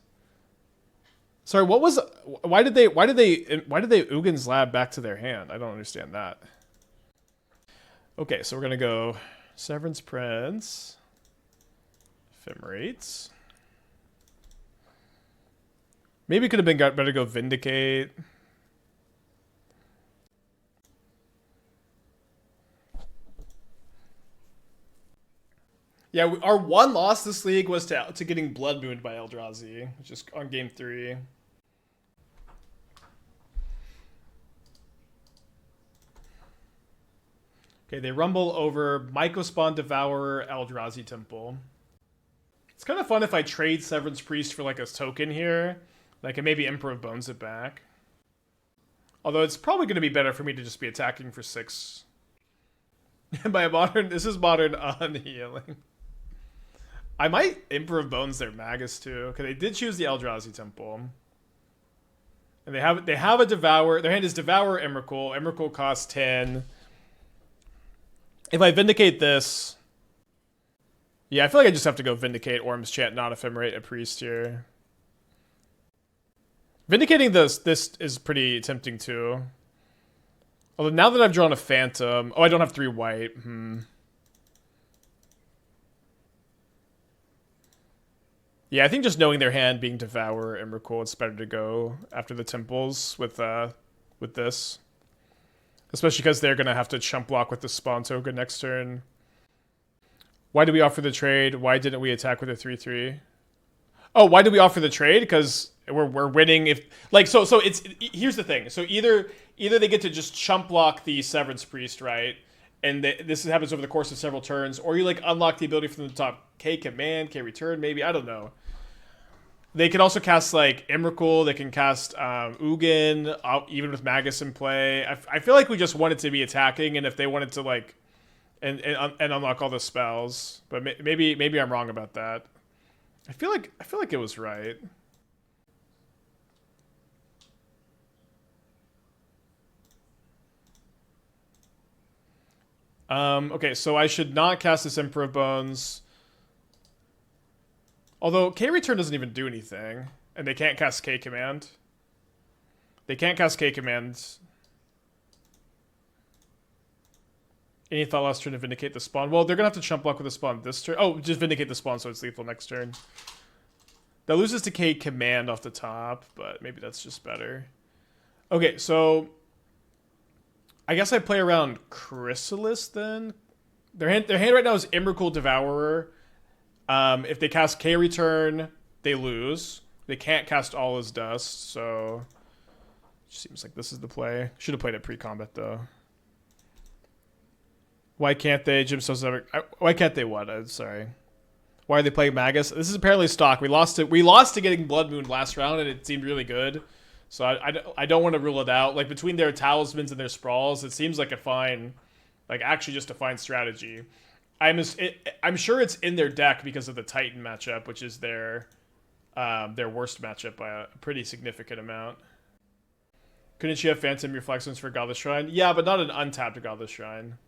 sorry, why did they Ugin's Lab back to their hand? I don't understand that. Okay, so we're gonna go Severance Prince, Ephemerates. Maybe it could have been better to go Vindicate. Yeah, our one loss this league was to getting Blood Mooned by Eldrazi, which is on game 3. Okay, they rumble over Mycospawn Devourer, Eldrazi Temple. It's kind of fun if I trade Severance Priest for like a token here. Like, and maybe Emperor of Bones it back. Although it's probably going to be better for me to just be attacking for 6. By a modern, this is modern unhealing. I might Emperor of Bones their Magus too, because they did choose the Eldrazi Temple. And they have a Devour. Their hand is Devour Emrakul. Emrakul costs 10. If I Vindicate this, yeah, I feel like I just have to go Vindicate Orim's Chant, not Ephemerate a Priest here. Vindicating this is pretty tempting too. Although now that I've drawn a Phantom, I don't have 3 white. Yeah, I think just knowing their hand being Devour Emrakul, it's better to go after the Temples with this. Especially because they're going to have to chump block with the Spawn token next turn. Why did we offer the trade? Why didn't we attack with a 3/3? Oh, why did we offer the trade? Because we're winning if... Like, so it's... Here's the thing. So either they get to just chump block the Severance Priest, right? And this happens over the course of several turns. Or you, like, unlock the ability from the top. K Command, K Return, maybe. I don't know. They can also cast, like, Emrakul. They can cast Ugin, even with Magus in play. I feel like we just wanted to be attacking, and if they wanted to, like, and unlock all the spells. But maybe I'm wrong about that. I feel like it was right. Okay, so I should not cast this Emperor of Bones. Although K-Return doesn't even do anything. And they can't cast K-Command. They can't cast K-Command. Any thought last turn to Vindicate the Spawn? Well, they're going to have to chump block with the Spawn this turn. Oh, just Vindicate the Spawn so it's lethal next turn. That loses to K-Command off the top, but maybe that's just better. Okay, so... I guess I play around Chrysalis then. Their hand right now is Emrakul Devourer. If they cast K-Return, they lose. They can't cast All Is Dust, so... Seems like this is the play. Should have played it pre-combat, though. Why can't they? Jim Stone's never... Why can't they what? I'm sorry. Why are they playing Magus? This is apparently stock. We lost to getting Blood Moon last round, and it seemed really good. So I don't want to rule it out. Like, between their Talismans and their Sprawls, it seems like a fine... Like, actually just a fine strategy. I'm sure it's in their deck because of the Titan matchup, which is their worst matchup by a pretty significant amount. Couldn't you have Phantom your Flagstones for Godless Shrine? Yeah, but not an untapped Godless Shrine.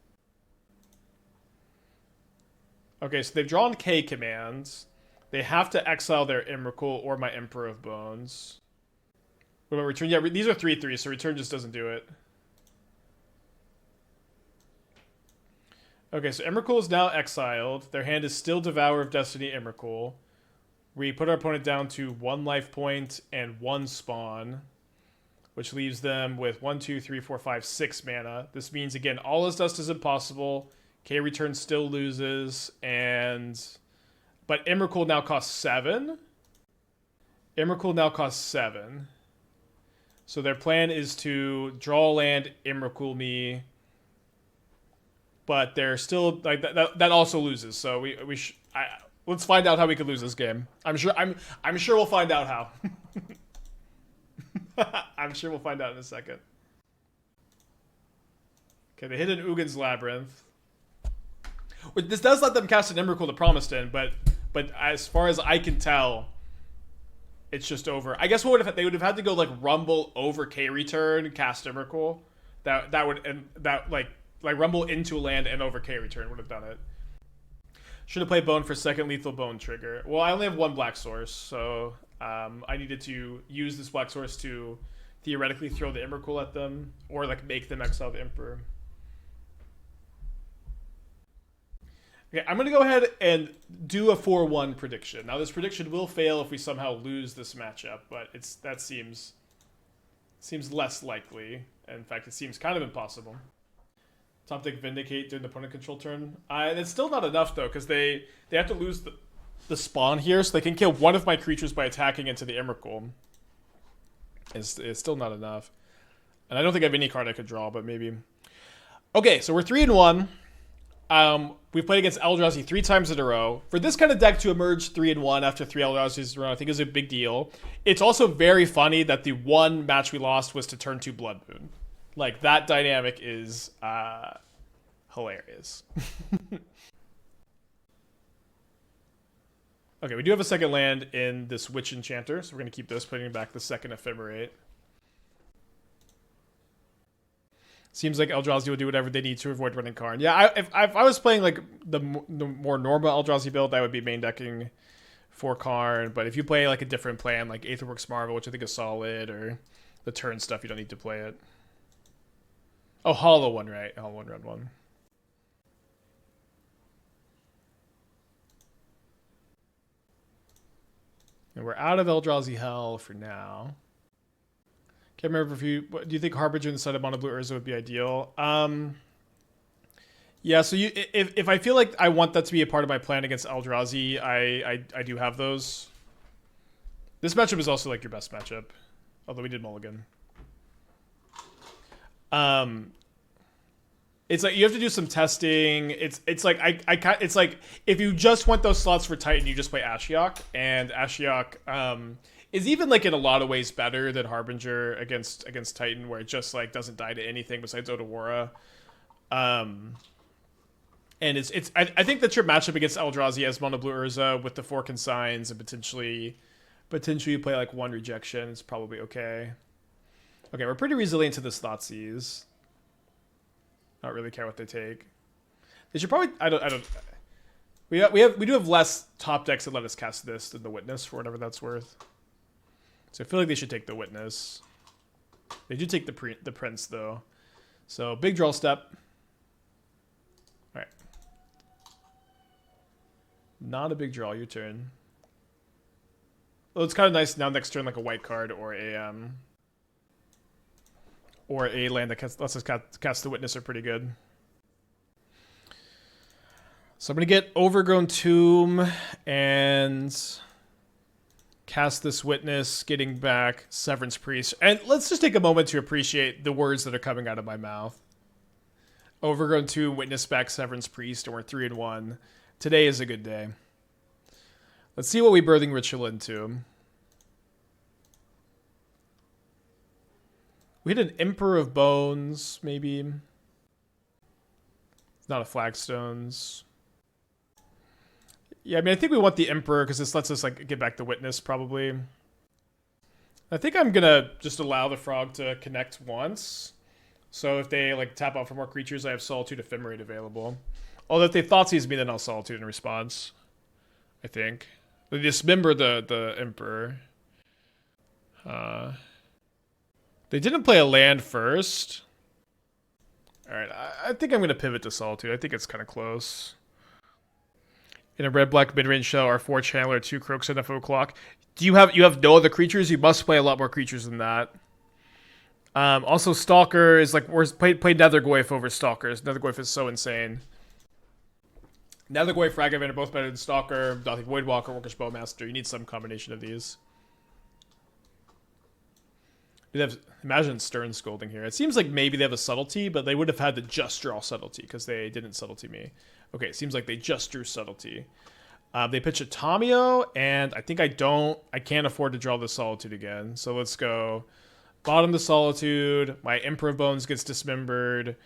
Okay, so they've drawn K commands. They have to exile their Emrakul or my Emperor of Bones. What about return? Yeah, these are 3/3, so return just doesn't do it. Okay, so Emrakul is now exiled. Their hand is still Devourer of Destiny Emrakul. We put our opponent down to 1 life point and 1 spawn, which leaves them with 1, 2, 3, 4, 5, 6 mana. This means, again, All Is Dust is impossible. K-Return still loses, but Emrakul now costs 7. Emrakul now costs 7. So their plan is to draw land, Emrakul me, but they're still like that also loses. So let's find out how we could lose this game. I'm sure we'll find out how. I'm sure we'll find out in a second. Okay, they hit an Ugin's Labyrinth. This does let them cast an Emrakul to Promised End, but as far as I can tell, it's just over. I guess they would have had to go like Rumble over K-Return, cast Emrakul. That would like Rumble into a land and over K-Return would have done it. Should have played Bone for second lethal Bone trigger. Well, I only have one black source, so I needed to use this black source to theoretically throw the Emrakul at them, or like make them exile the Emperor. Okay, I'm gonna go ahead and do a 4-1 prediction. Now, this prediction will fail if we somehow lose this matchup, but that seems less likely. In fact, it seems kind of impossible. Top deck Vindicate during the opponent control turn. It's still not enough though, because they have to lose the spawn here, so they can kill one of my creatures by attacking into the Emrakul. It's still not enough, and I don't think I have any card I could draw, but maybe. Okay, so we're 3-1. We've played against Eldrazi 3 times in a row. For this kind of deck to emerge 3-1 after 3 Eldrazi's in a row, I think is a big deal. It's also very funny that the one match we lost was to turn 2 Blood Moon. Like, that dynamic is hilarious. Okay, we do have a second land in this Witch Enchanter, so we're going to keep this, putting back the second Ephemerate. Seems like Eldrazi will do whatever they need to avoid running Karn. Yeah, if I was playing like the more normal Eldrazi build, I would be main decking for Karn. But if you play like a different plan, like Aetherworks Marvel, which I think is solid, or the turn stuff, you don't need to play it. Oh, Hollow one, right? Hollow one, red one. And we're out of Eldrazi Hell for now. Can't remember if you... Do you think Harbinger inside of Mono Blue Urza would be ideal? Yeah, so if I feel like I want that to be a part of my plan against Eldrazi, I do have those. This matchup is also like your best matchup. Although we did mulligan. It's like you have to do some testing. It's like it's like if you just want those slots for Titan, you just play Ashiok, and Ashiok is even like in a lot of ways better than Harbinger against Titan, where it just like doesn't die to anything besides Otawara. And I think that your matchup against Eldrazi as Mono Blue Urza with the 4 consigns and potentially play like 1 rejection is probably okay. Okay, we're pretty resilient to this Thoughtseize. Not really care what they take. They should probably... I don't... We do have less top decks that let us cast this than the Witness, for whatever that's worth. So I feel like they should take the Witness. They do take the Prince, though. So, big draw step. Alright. Not a big draw, your turn. Well, it's kind of nice now next turn, like a white card or a land that lets us cast the Witness are pretty good. So I'm going to get Overgrown Tomb and cast this Witness, getting back Severance Priest. And let's just take a moment to appreciate the words that are coming out of my mouth. Overgrown Tomb, Witness back Severance Priest, and we're 3-1. Today is a good day. Let's see what we Birthing Ritual into. We had an Emperor of Bones, maybe. It's not a Flagstones. Yeah, I mean, I think we want the Emperor because this lets us like get back the Witness, probably. I think I'm gonna just allow the Frog to connect once. So if they like tap out for more creatures, I have Solitude Ephemerate available. Although if they Thoughtseize me, then I'll Solitude in response. I think. They dismember the Emperor. They didn't play a land first. Alright, I think I'm going to pivot to Solitude. I think it's kind of close. In a red-black mid-range shell, our 4 Channeler, 2 Croaks, and a Foe Clock. You have no other creatures? You must play a lot more creatures than that. Also, Stalker is like... Play Nethergoyf over Stalkers. Nethergoyf is so insane. Nethergoyf, Fragavan are both better than Stalker, Dothing Voidwalker, Orcish Bowmaster. You need some combination of these. Imagine Stern Scolding here. It seems like maybe they have a Subtlety, but they would have had to just draw Subtlety because they didn't Subtlety me. Okay, it seems like they just drew Subtlety. They pitch a Tamio, and I think I can't afford to draw the Solitude again. So let's go bottom the Solitude. My Emperor of Bones gets dismembered.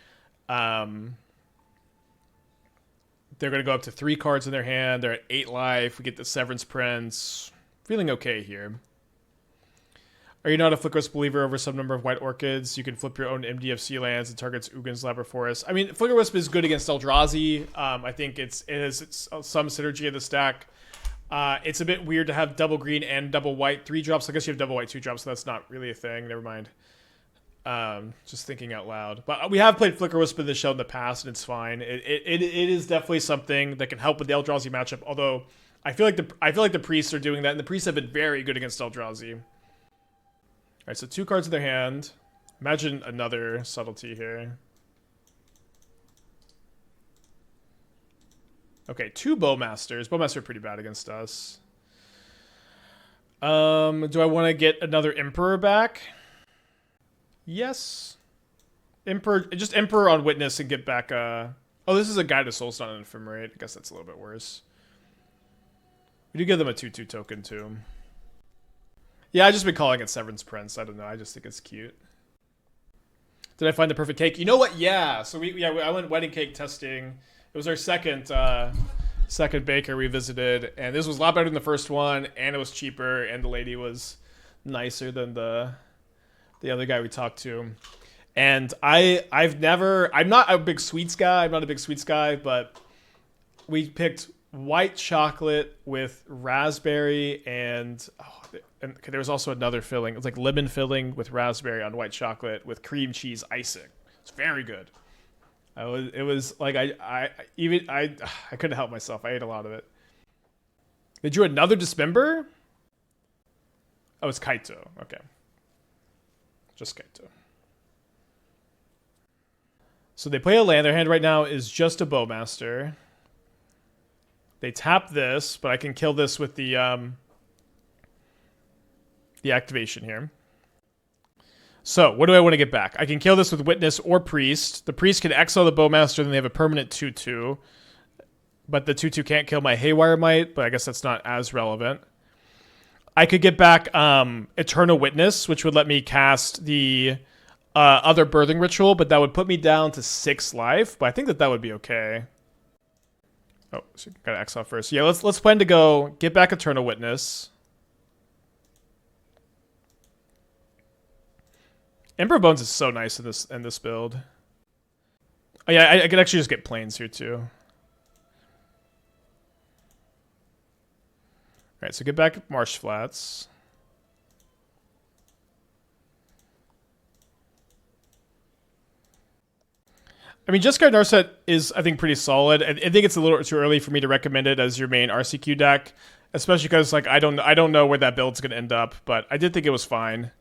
They're going to go up to 3 cards in their hand. They're at 8 life. We get the Severance Prince. Feeling okay here. Are you not a Flickerless believer over some number of white orchids? You can flip your own MDFC lands and targets Ugin's Labor Forest. I mean, Flickerwisp is good against Eldrazi. I think it has some synergy in the stack. It's a bit weird to have double green and double white 3-drops. I guess you have double white 2-drops, so that's not really a thing. Never mind. Just thinking out loud. But we have played Flickerwisp in the show in the past, and it's fine. It is definitely something that can help with the Eldrazi matchup. Although I feel like the priests are doing that, and the priests have been very good against Eldrazi. All right, so 2 cards in their hand. Imagine another subtlety here. Okay, 2 Bowmasters. Bowmasters are pretty bad against us. Do I want to get another Emperor back? Yes. Just Emperor on Witness and get back oh, this is a Guide to Soulstone and Ephemerate. I guess that's a little bit worse. We do give them a 2/2 token too. Yeah, I've just been calling it Severance Prince. I don't know. I just think it's cute. Did I find the perfect cake? You know what? Yeah. So I went wedding cake testing. It was our second baker we visited, and this was a lot better than the first one, and it was cheaper, and the lady was nicer than the other guy we talked to. And I'm not a big sweets guy, but we picked white chocolate with raspberry and there was also another filling. It was like lemon filling with raspberry on white chocolate with cream cheese icing. It's very good. It was like I couldn't help myself. I ate a lot of it. They drew another Dismember? Oh, it's Kaito. Okay. Just Kaito. So they play a land. Their hand right now is just a Bowmaster. They tap this, but I can kill this with the activation here. So, what do I want to get back? I can kill this with Witness or Priest. The Priest can exile the Bowmaster, then they have a permanent 2/2. But the 2/2 can't kill my Haywire Mite, but I guess that's not as relevant. I could get back Eternal Witness, which would let me cast the other Birthing Ritual, but that would put me down to 6 life, but I think that would be okay. Oh, so gotta exile first. Yeah, let's plan to go get back Eternal Witness. Emperor Bones is so nice in this build. Oh yeah, I could actually just get planes here too. Alright, so get back Marsh Flats. I mean, Jeskai Narset is, I think, pretty solid. I think it's a little too early for me to recommend it as your main RCQ deck, especially because like I don't know where that build's gonna end up, but I did think it was fine.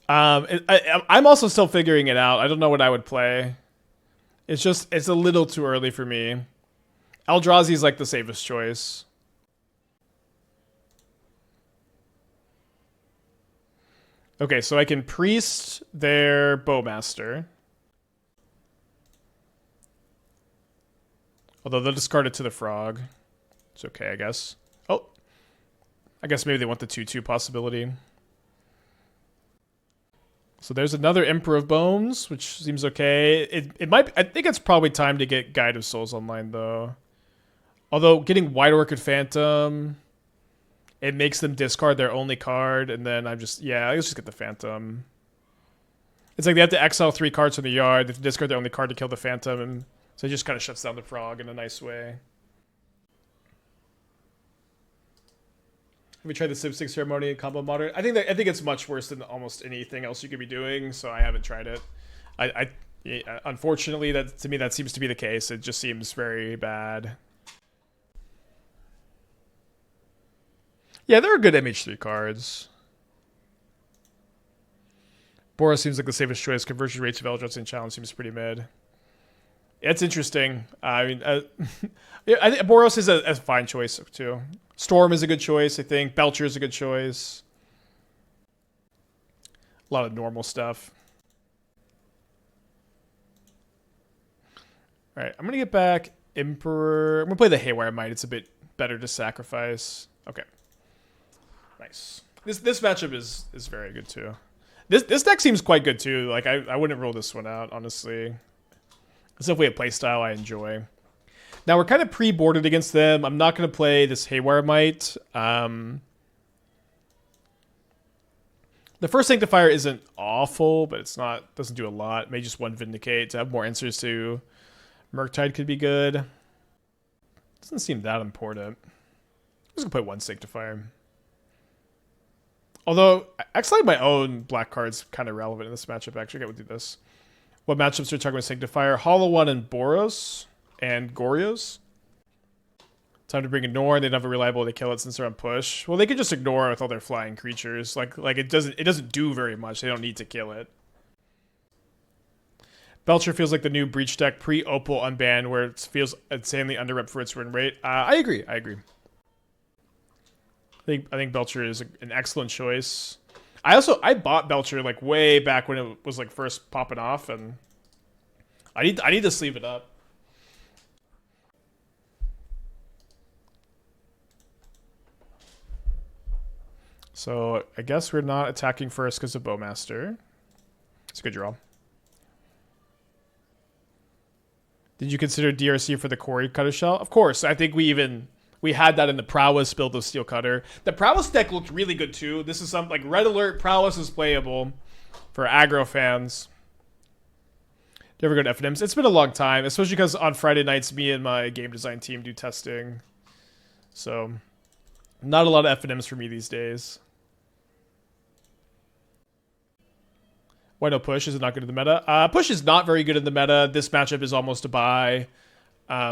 I'm also still figuring it out. I don't know what I would play. It's a little too early for me. Eldrazi is like the safest choice. Okay, so I can Priest their Bowmaster. Although they'll discard it to the Frog. It's okay, I guess. Oh. I guess maybe they want the 2/2 possibility. So there's another Emperor of Bones, which seems okay. It might. I think it's probably time to get Guide of Souls online, though. Although getting White Orchid Phantom, it makes them discard their only card, and then let's just get the Phantom. It's like they have to exile 3 cards from the yard. They have to discard their only card to kill the Phantom, and so it just kind of shuts down the Frog in a nice way. Have we tried the Civ 6 Ceremony combo modern? I think it's much worse than almost anything else you could be doing, so I haven't tried it. Unfortunately, to me that seems to be the case. It just seems very bad. Yeah, there are good MH3 cards. Boros seems like the safest choice. Conversion rates of Eldritch and Challenge seems pretty mid. It's interesting. I mean, I think Boros is a fine choice too. Storm is a good choice, I think. Belcher is a good choice. A lot of normal stuff. All right, I'm gonna get back Emperor. I'm gonna play the Haywire Mite. It's a bit better to sacrifice. Okay, nice. This matchup is very good too. This deck seems quite good too. Like I wouldn't rule this one out, honestly. It's definitely a playstyle I enjoy. Now we're kind of pre-boarded against them. I'm not going to play this Haywire Mite. Let The first Sanctifier isn't awful, but it's not, doesn't do a lot. Maybe just one Vindicate to have more answers to Murktide could be good. Doesn't seem that important. I'm just gonna play one Sanctifier. Although, actually my own black card's kind of relevant in this matchup, actually. I would do this. What matchups are we talking about Sanctifier? Hollow One and Boros and Gorios. Time to bring in Norn. They don't have a reliable way to kill it since they're on push. Well, they could just ignore it with all their flying creatures. Like it doesn't do very much. They don't need to kill it. Belcher feels like the new Breach deck pre-Opal unbanned, where it feels insanely underrep for its win rate. I agree. I think Belcher is an excellent choice. I bought Belcher like way back when it was like first popping off, and I need to sleeve it up. So I guess we're not attacking first because of Bowmaster. It's a good draw. Did you consider DRC for the Quarry Cutter shell? Of course. I think we had that in the Prowess build of Steel Cutter. The Prowess deck looked really good too. This is something like Red Alert Prowess is playable for aggro fans. Do you ever go to FNMs? It's been a long time, especially because on Friday nights, me and my game design team do testing. So, not a lot of FNMs for me these days. Why no push? Is it not good in the meta? Push is not very good in the meta. This matchup is almost a buy.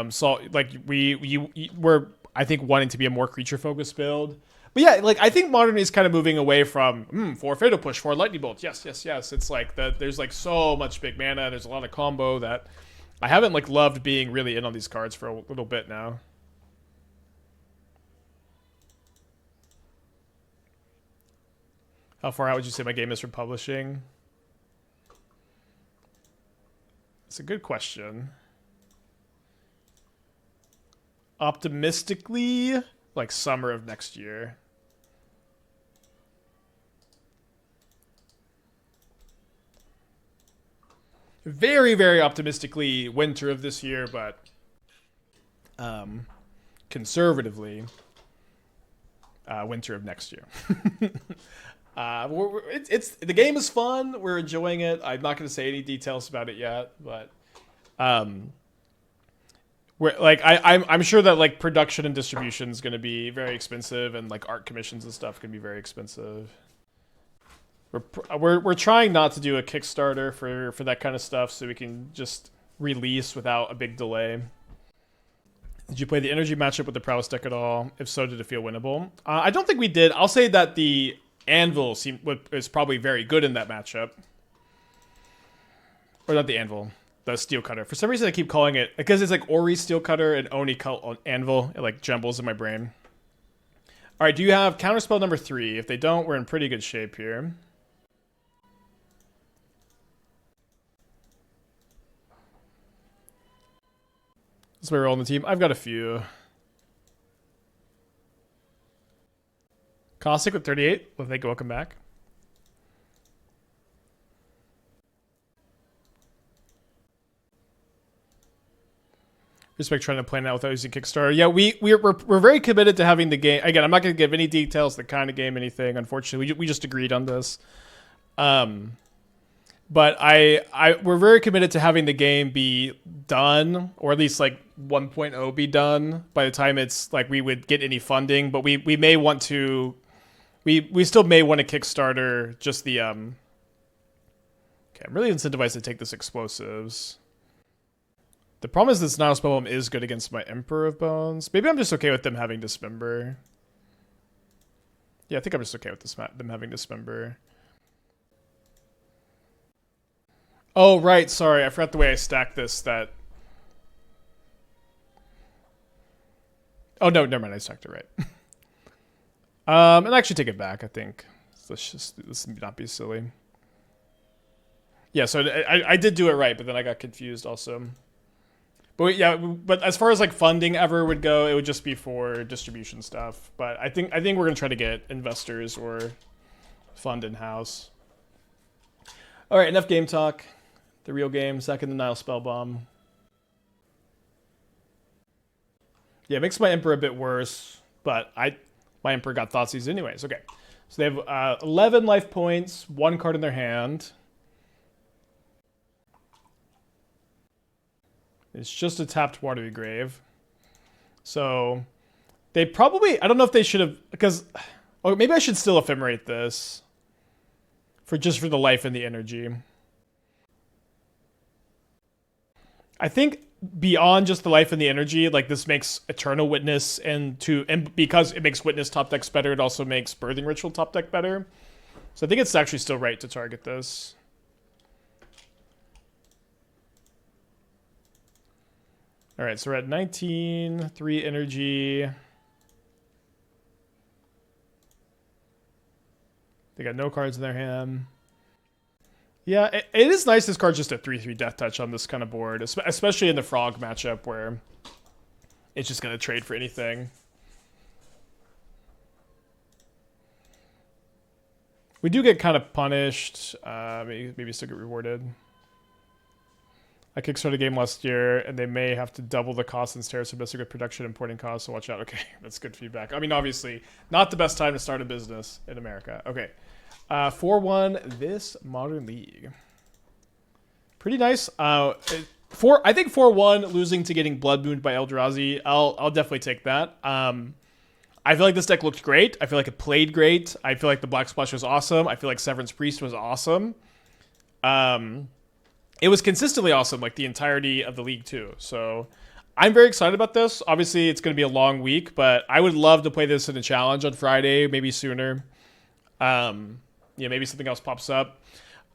So like we're I think wanting to be a more creature focused build. But yeah, like I think Modern is kind of moving away from 4 Fatal Push, 4 Lightning Bolt. Yes. It's like that. There's like so much big mana. There's a lot of combo that I haven't like loved being really in on these cards for a little bit now. How far out would you say my game is from publishing? It's a good question. Optimistically, like summer of next year. Very, very optimistically winter of this year, but conservatively winter of next year. The game is fun. We're enjoying it. I'm not going to say any details about it yet, but we're like I'm sure that like production and distribution is going to be very expensive, and like art commissions and stuff can be very expensive. We're trying not to do a Kickstarter for that kind of stuff, so we can just release without a big delay. Did you play the energy matchup with the Prowess deck at all? If so, did it feel winnable? I don't think we did. I'll say that the Anvil is probably very good in that matchup. Or not the Anvil, the Steel Cutter. For some reason I keep calling it, because it's like Ori Steel Cutter and Oni Anvil. It like jumbles in my brain. Alright, do you have Counterspell number 3? If they don't, we're in pretty good shape here. That's my role on the team. I've got a few. Caustic with 38. Well, thank you. Welcome back. Respect trying to plan out without using Kickstarter. Yeah, we're very committed to having the game. Again, I'm not going to give any details, the kind of game, anything. Unfortunately, we just agreed on this. But we're very committed to having the game be done, or at least like 1.0 be done by the time it's like we would get any funding. But we may want to. We still may want to Kickstarter just the Okay, I'm really incentivized to take this explosives. The problem is this Nihil Spellbomb is good against my Emperor of Bones. Maybe I'm just okay with them having Dismember. Yeah, I think I'm just okay with them having Dismember. Oh, right, sorry. I forgot the way I stacked this. Oh, no, never mind. I stacked it right. And actually take it back, I think. Let's not be silly. Yeah, so I did do it right, but then I got confused also. But yeah, but as far as like funding ever would go, it would just be for distribution stuff. But I think we're gonna try to get investors or fund in-house. All right, enough game talk. The real game, second the Nihil Spellbomb. Yeah, it makes my Emperor a bit worse, but my Emperor got Thoughtseize anyways. Okay, So they have 11 life points, 1 card in their hand. It's just a tapped Watery Grave. So they probably, I don't know if they should have, because, or maybe I should still Ephemerate this for the life and the energy. I think beyond just the life and the energy, like this makes Eternal Witness and because it makes Witness top decks better, it also makes Birthing Ritual top deck better. So I think it's actually still right to target this. All right, so we're at 19, 3 energy. They got no cards in their hand. Yeah, it is nice this card's just a 3/3 Death Touch on this kind of board, especially in the Frog matchup where it's just going to trade for anything. We do get kind of punished. Maybe still get rewarded. I kickstarted a game last year, and they may have to double the cost in Terrace of Mystic with production and porting costs, so watch out. Okay, that's good feedback. I mean, obviously, not the best time to start a business in America. Okay. 4-1 this Modern League. Pretty nice. I think 4-1 losing to getting Blood Mooned by Eldrazi. I'll definitely take that. I feel like this deck looked great. I feel like it played great. I feel like the Black Splash was awesome. I feel like Severance Priest was awesome. It was consistently awesome, like the entirety of the league too. So I'm very excited about this. Obviously, it's going to be a long week, but I would love to play this in a challenge on Friday, maybe sooner. Maybe something else pops up.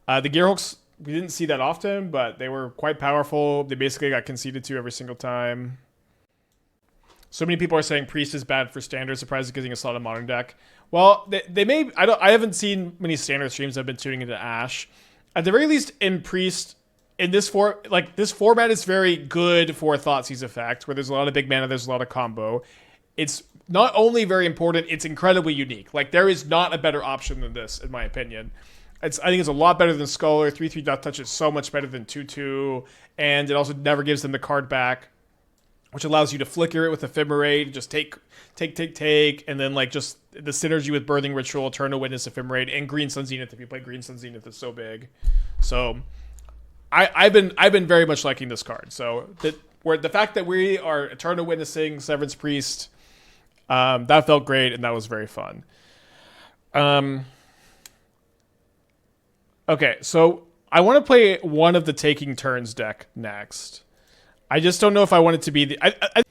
The Gearhulks, we didn't see that often, but they were quite powerful. They basically got conceded to every single time. So many people are saying Priest is bad for Standard. Surprised because it's not a Modern deck. Well, they may. I haven't seen many Standard streams. I've been tuning into Ash. At the very least, in Priest, in this this format is very good for Thoughtseiz's effect, where there's a lot of big mana, there's a lot of combo. It's not only very important, it's incredibly unique. Like, there is not a better option than this, in my opinion. I think it's a lot better than Scholar. 3/3 Death Touch is so much better than 2/2, and it also never gives them the card back, which allows you to flicker it with Ephemerate, just take, and then like just the synergy with Birthing Ritual, Eternal Witness, Ephemerate, and Green Sun Zenith. If you play Green Sun Zenith, is so big. So I've been very much liking this card. So the fact that we are Eternal Witnessing Severance Priest, that felt great, and that was very fun. Okay, so I want to play one of the Taking Turns deck next. I just don't know if I want it to be the...